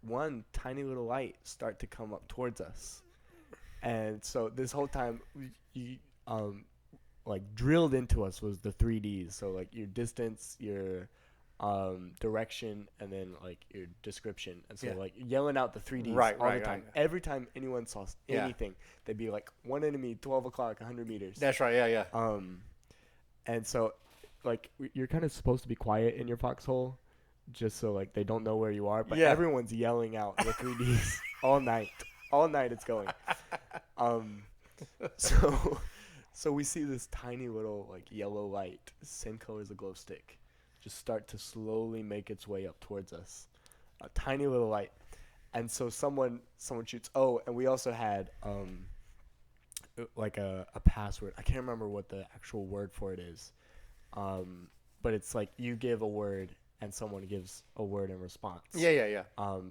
one tiny little light start to come up towards us. And so this whole time like drilled into us was the 3Ds. So like your distance, your direction, and then like your description. And so like yelling out the 3Ds all the time. Right. Every time anyone saw anything, they'd be like, one enemy, 12 o'clock, 100 meters. That's right. Yeah. And so like you're kind of supposed to be quiet in your foxhole just so like they don't know where you are, but everyone's yelling out the 3Ds all night. All night it's going. So we see this tiny little like yellow light, same color as a glow stick, just start to slowly make its way up towards us. A tiny little light. And so someone shoots. Oh, and we also had like a password. I can't remember what the actual word for it is. But it's like you give a word and someone gives a word in response. Yeah.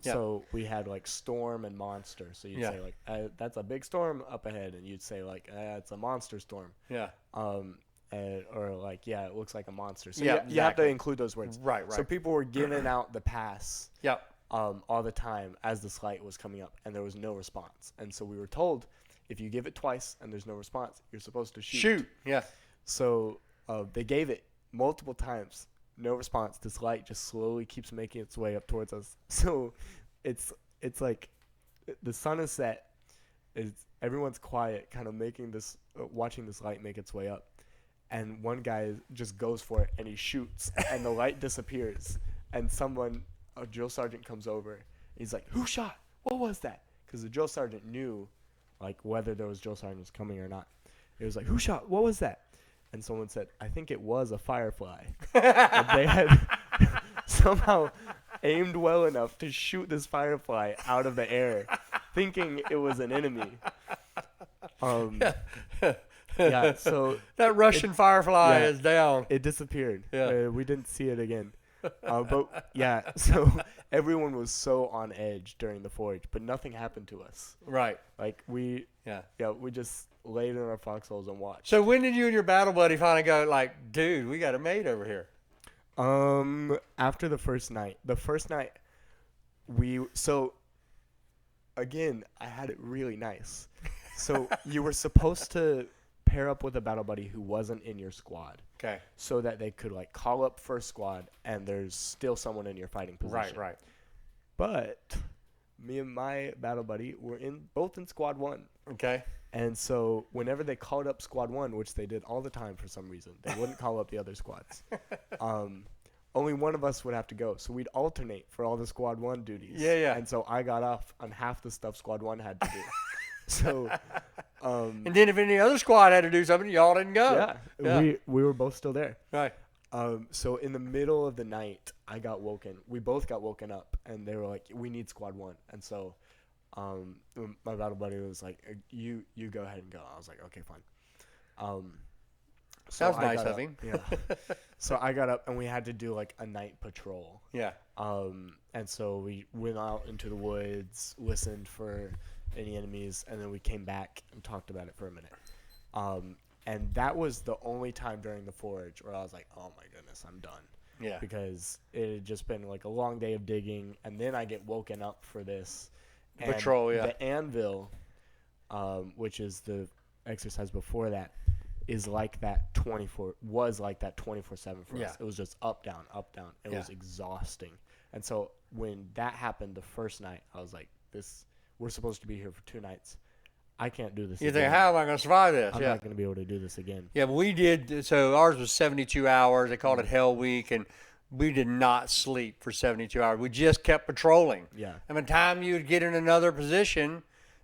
So we had like storm and monster. So you'd say like, that's a big storm up ahead, and you'd say like, it's a monster storm. Yeah. Or like, it looks like a monster. So exactly. You have to include those words. Right. So people were giving out the pass. Yep. All the time as this light was coming up, and there was no response. And so we were told, if you give it twice and there's no response, you're supposed to shoot. Yeah. So they gave it multiple times. No response. This light just slowly keeps making its way up towards us. So it's like the sun is set. Everyone's quiet, kind of making this, watching this light make its way up. And one guy just goes for it, and he shoots, and the light disappears. And a drill sergeant comes over. He's like, "Who shot? What was that?" Because the drill sergeant knew, like, whether there was drill sergeants coming or not. He was like, "Who shot? What was that?" And someone said, "I think it was a firefly." And they had somehow aimed well enough to shoot this firefly out of the air, thinking it was an enemy. So that Russian firefly is down. It disappeared. Yeah. We didn't see it again. So everyone was so on edge during the forage, but nothing happened to us. Right. Like we just laid in our foxholes and watched. So when did you and your battle buddy finally go like, dude, we got a mate over here? After the first night. Again, I had it really nice. So you were supposed to pair up with a battle buddy who wasn't in your squad. Okay. So that they could like call up first squad and there's still someone in your fighting position. Right. But me and my battle buddy were both in squad 1. Okay. And so whenever they called up squad 1, which they did all the time for some reason, they wouldn't call up the other squads. Only one of us would have to go. So we'd alternate for all the squad 1 duties. Yeah. And so I got off on half the stuff squad 1 had to do. So and then if any other squad had to do something, y'all didn't go. Yeah. We were both still there. Right. So in the middle of the night, I got woken. We both got woken up, and they were like, "We need squad 1." And so my battle buddy was like, you go ahead and go. I was like, okay, fine. So that was I nice got of up- him. Yeah. So I got up and we had to do like a night patrol. Yeah. And so we went out into the woods, listened for any enemies, and then we came back and talked about it for a minute. And that was the only time during the forage where I was like, oh my goodness, I'm done. Yeah. Because it had just been like a long day of digging, and then I get woken up for this. And Patrol, yeah. The anvil, which is the exercise before that, was like that 24/7 for Yeah. us. It was just up, down, up, down. It was exhausting. And so when that happened the first night, I was like, we're supposed to be here for 2 nights. I can't do this You again. think, how am I going to survive this? I'm not going to be able to do this again. Yeah, but we did. So ours was 72 hours. They called it Hell Week, and we did not sleep for 72 hours. We just kept patrolling. Yeah. And by the time you'd get in another position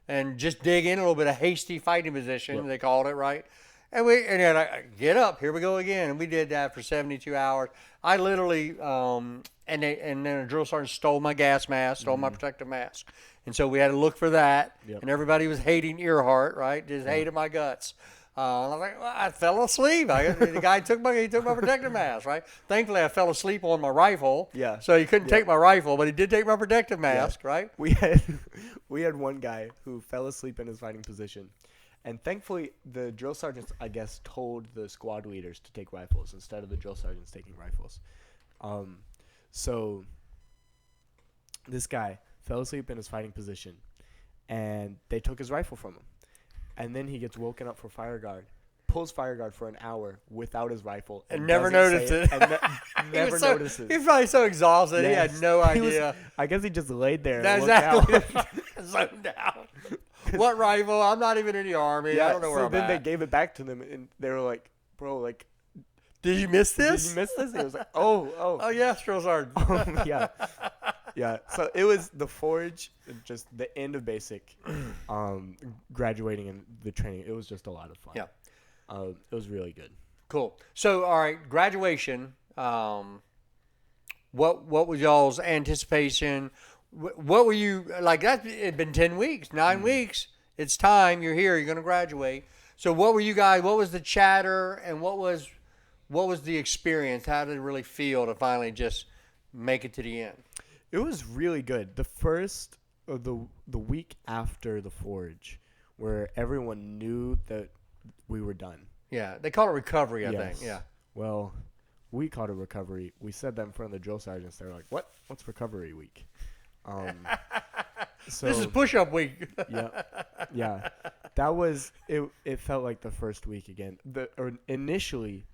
and just dig in a little bit of hasty fighting position, Yep. they called it, right? And then I get up, here we go again. And we did that for 72 hours. I literally, and then a drill sergeant stole my gas mask, stole my protective mask. And so we had to look for that. Yep. And everybody was hating Earhart, right? Just hated my guts. I was like, well, I fell asleep. The guy took my protective mask, right? Thankfully, I fell asleep on my rifle. Yeah. So he couldn't take my rifle, but he did take my protective mask, right? We had one guy who fell asleep in his fighting position. And thankfully, the drill sergeants, I guess, told the squad leaders to take rifles instead of the drill sergeants taking rifles. So this guy fell asleep in his fighting position, and they took his rifle from him. And then he gets woken up for fire guard, pulls fire guard for an hour without his rifle, And never doesn't noticed say it. And never notices. He was probably so exhausted, he Yes. had no He was- idea. I guess he just laid there. That's And looked exactly. out. Zoned out. What rifle? I'm not even in the Army. I don't know where so I'm then at. they gave it back to them, and they were like, "Bro, like, Did you miss did this? you miss this?" He was like, "Oh, Oh, yes, drill sergeant. yeah, yeah." So it was the forage, just the end of basic, graduating and the training. It was just a lot of fun. Yeah. It was really good. Cool. So, all right, graduation. What was y'all's anticipation? What were you like? That it'd been 10 weeks, 9 weeks. It's time. You're here. You're going to graduate. So, what were you guys? What was the chatter, and what was the experience? How did it really feel to finally just make it to the end? It was really good. The first, the week after the forage, where everyone knew that we were done. Yeah, they call it recovery. I think. Yes. Yeah. Well, we called it recovery. We said that in front of the drill sergeants. They were like, "What? What's recovery week?" So This is push-up week. yeah. That was it. It felt like the first week again. Initially,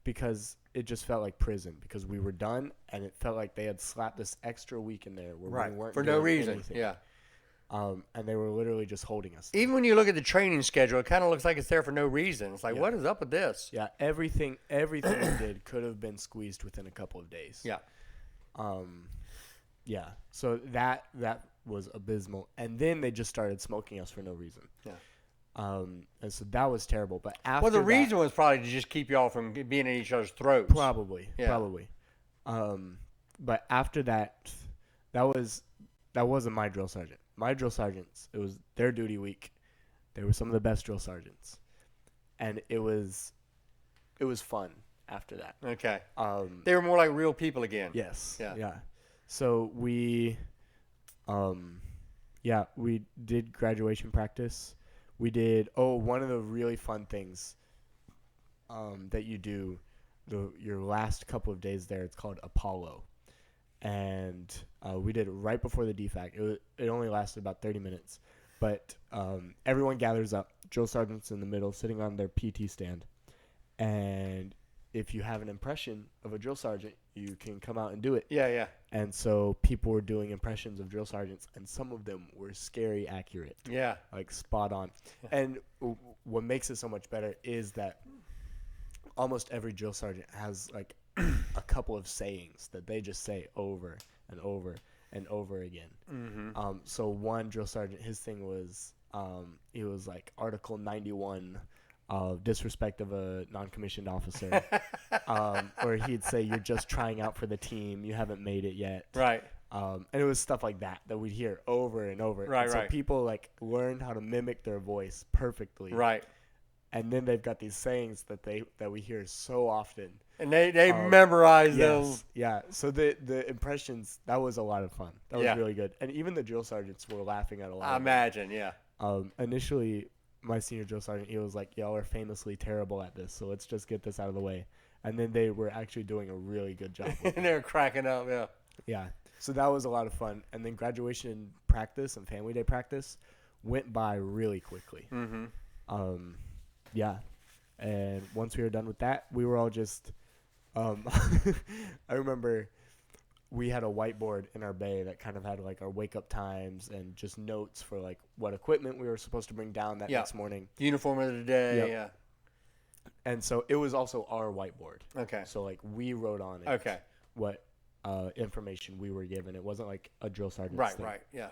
because it just felt like prison because we were done, and it felt like they had slapped this extra week in there where we weren't for no doing reason. anything. Yeah. And they were literally just holding us. Even when you look at the training schedule, it kind of looks like it's there for no reason. It's like, Yeah. what is up with this? Yeah, everything we did could have been squeezed within a couple of days. Yeah. Yeah. So that was abysmal, and then they just started smoking us for no reason. Yeah. And so that was terrible. But after Well, the that, reason was probably to just keep y'all from being in each other's throats. probably. But after that, that wasn't my drill sergeant. My drill sergeants, it was their duty week. They were some of the best drill sergeants, and it was fun after that. Okay. They were more like real people again. Yes. Yeah. Yeah. So we did graduation practice. We did one of the really fun things that you do your last couple of days there. It's called Apollo, and we did it right before the DFAC. It only lasted about 30 minutes, but everyone gathers up. Drill sergeants in the middle, sitting on their PT stand, and if you have an impression of a drill sergeant, you can come out and do it. Yeah, yeah. And so people were doing impressions of drill sergeants, and some of them were scary accurate, Yeah. like spot on. And what makes it so much better is that almost every drill sergeant has like a couple of sayings that they just say over and over and over again. Mm-hmm. So one drill sergeant, his thing was, it was like Article 91, disrespect of a non-commissioned officer, or he'd say, "You're just trying out for the team. You haven't made it yet." Right. And it was stuff like that we'd hear over and over. Right, and so right. people like learned how to mimic their voice perfectly. Right. And then they've got these sayings that we hear so often. And they memorize those. Yes, yeah. So the impressions, that was a lot of fun. That was Yeah. really good. And even the drill sergeants were laughing at a lot I of it. imagine, yeah. Initially, my senior drill sergeant, he was like, y'all are famously terrible at this, so let's just get this out of the way. And then they were actually doing a really good job with And it. they were cracking up, yeah. Yeah. So that was a lot of fun. And then graduation practice and family day practice went by really quickly. Mm-hmm. Yeah. And once we were done with that, we were all just I remember we had a whiteboard in our bay that kind of had like our wake up times and just notes for like what equipment we were supposed to bring down that next morning. Uniform of the day, Yep. yeah. And so it was also our whiteboard. Okay. So like we wrote on it what information we were given. It wasn't like a drill sergeant's thing. Right, yeah.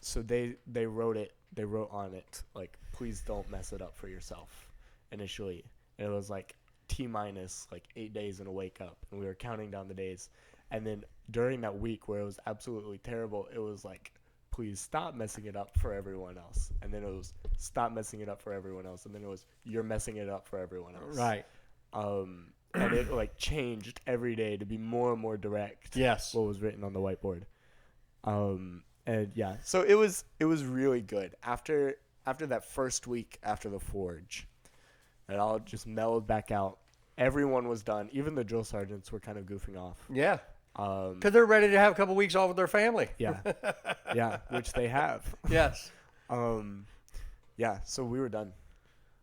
So they wrote on it like, please don't mess it up for yourself initially. And it was like T-minus like 8 days and a wake up, and we were counting down the days. And then during that week where it was absolutely terrible, it was like, please stop messing it up for everyone else. And then it was stop messing it up for everyone else. And then it was you're messing it up for everyone else. Right. And it like changed every day to be more and more direct. Yes. What was written on the whiteboard. And yeah, so it was really good. After that first week after the forge, it all just mellowed back out. Everyone was done. Even the drill sergeants were kind of goofing off. Yeah. Because they're ready to have a couple weeks off with their family. Yeah. Yeah, which they have. Yes. Yeah, so we were done.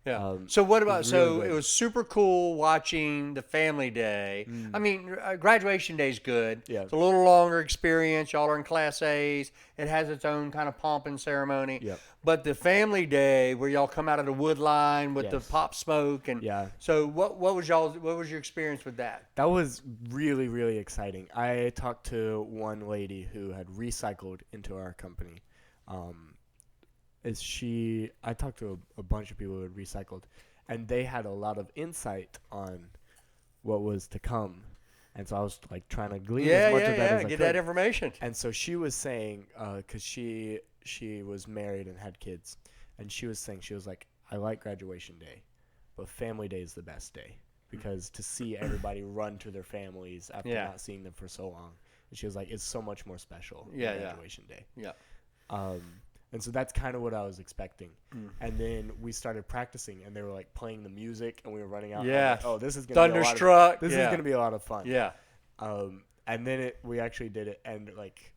Yeah. So what about, really it was super cool watching the family day. I mean, graduation day is good. Yeah. It's a little longer experience. Y'all are in Class A's. It has its own kind of pomp and ceremony. Yep. But the family day where y'all come out of the wood line with the Yes. pop smoke and so what was your experience with that? That was really, really exciting. I talked to one lady who had recycled into our company. I talked to a bunch of people who had recycled, and they had a lot of insight on what was to come. And so I was like trying to glean as much of that as I get could. that information. And so she was saying, because she was married and had kids, and she was like, I like graduation day, but family day is the best day, because to see everybody run to their families after not seeing them for so long. And she was like, it's so much more special than graduation day. Yeah. And so that's kind of what I was expecting. And then we started practicing, and they were like playing the music, and we were running out. Yeah. Like, oh, this is gonna Thunderstruck. This is gonna be a lot of fun. Yeah. And then we actually did it, and like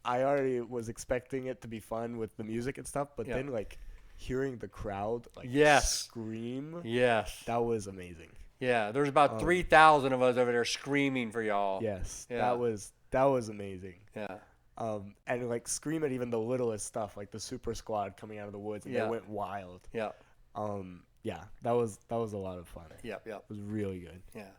I already was expecting it to be fun with the music and stuff, but then like hearing the crowd like scream, that was amazing. Yeah, there's about 3,000 of us over there screaming for y'all. Yes, Yeah. that was amazing. Yeah. And like scream at even the littlest stuff, like the super squad coming out of the woods, and they went wild. Yeah. Yeah, that was a lot of fun. Yep. It was really good. Yeah.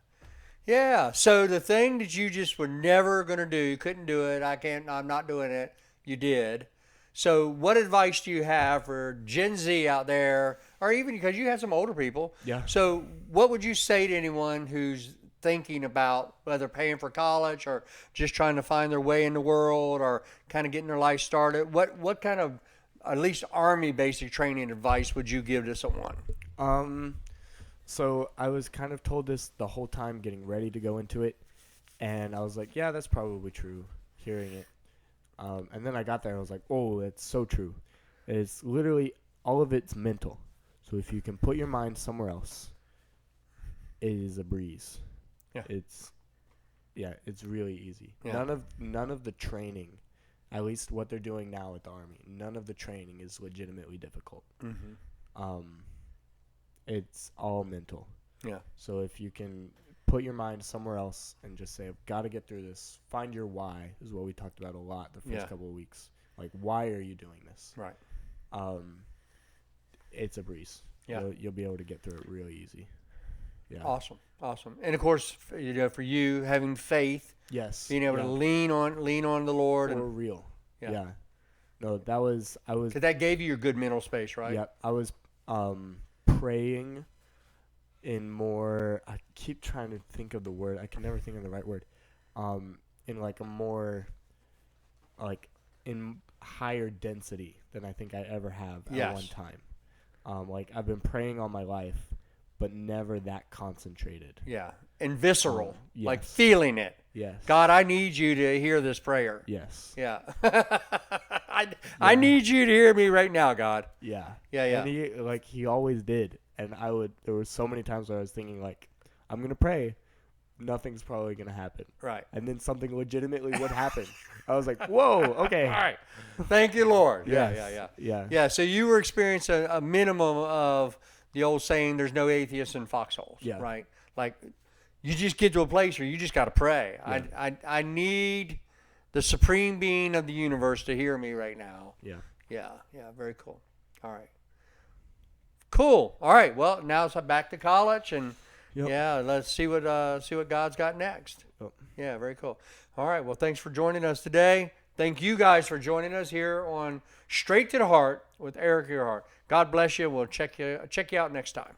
Yeah. So the thing that you just were never gonna do, you couldn't do it. I'm not doing it. You did. So what advice do you have for Gen Z out there, or even because you have some older people? Yeah. So what would you say to anyone who's thinking about whether paying for college or just trying to find their way in the world or kind of getting their life started? What kind of, at least Army basic training advice would you give to someone? So I was kind of told this the whole time getting ready to go into it, and I was like, yeah, that's probably true, hearing it. And then I got there and I was like, oh, that's so true. It's literally, all of it's mental. So if you can put your mind somewhere else, it is a breeze. Yeah. It's really easy. Yeah. None of the training, at least what they're doing now at the Army, none of the training is legitimately difficult. It's all mental. Yeah. So if you can put your mind somewhere else and just say, I've got to get through this, find your why, is what we talked about a lot the first couple of weeks. Like, why are you doing this? Right. It's a breeze. Yeah. You'll be able to get through it really easy. Yeah. Awesome. And of course, for you having faith, Yes. being able to lean on the Lord, For and real. Yeah. No, I was. because that gave you your good mental space, right? Yeah. I was praying in more. I keep trying to think of the word. I can never think of the right word. In like a more, like in higher density than I think I ever have at one time. Like I've been praying all my life, but never that concentrated. Yeah. And visceral, Yes. like feeling it. Yes. God, I need you to hear this prayer. Yes. Yeah. I need you to hear me right now, God. Yeah. Yeah, yeah. And he always did. And there were so many times where I was thinking like, I'm going to pray. Nothing's probably going to happen. Right. And then something legitimately would happen. I was like, whoa, okay. All right. Thank you, Lord. Yes. Yeah. Yeah. So you were experiencing a minimum of the old saying, there's no atheists in foxholes. Yeah. Right? Like, you just get to a place where you just got to pray. Yeah. I need the supreme being of the universe to hear me right now. Yeah. Yeah. Very cool. All right. Cool. All right. Well, now it's back to college, and Yep. yeah, let's see what God's got next. Yep. Yeah, very cool. All right. Well, thanks for joining us today. Thank you guys for joining us here on Straight to the Heart with Eric Earhart. God bless you. We'll check you out next time.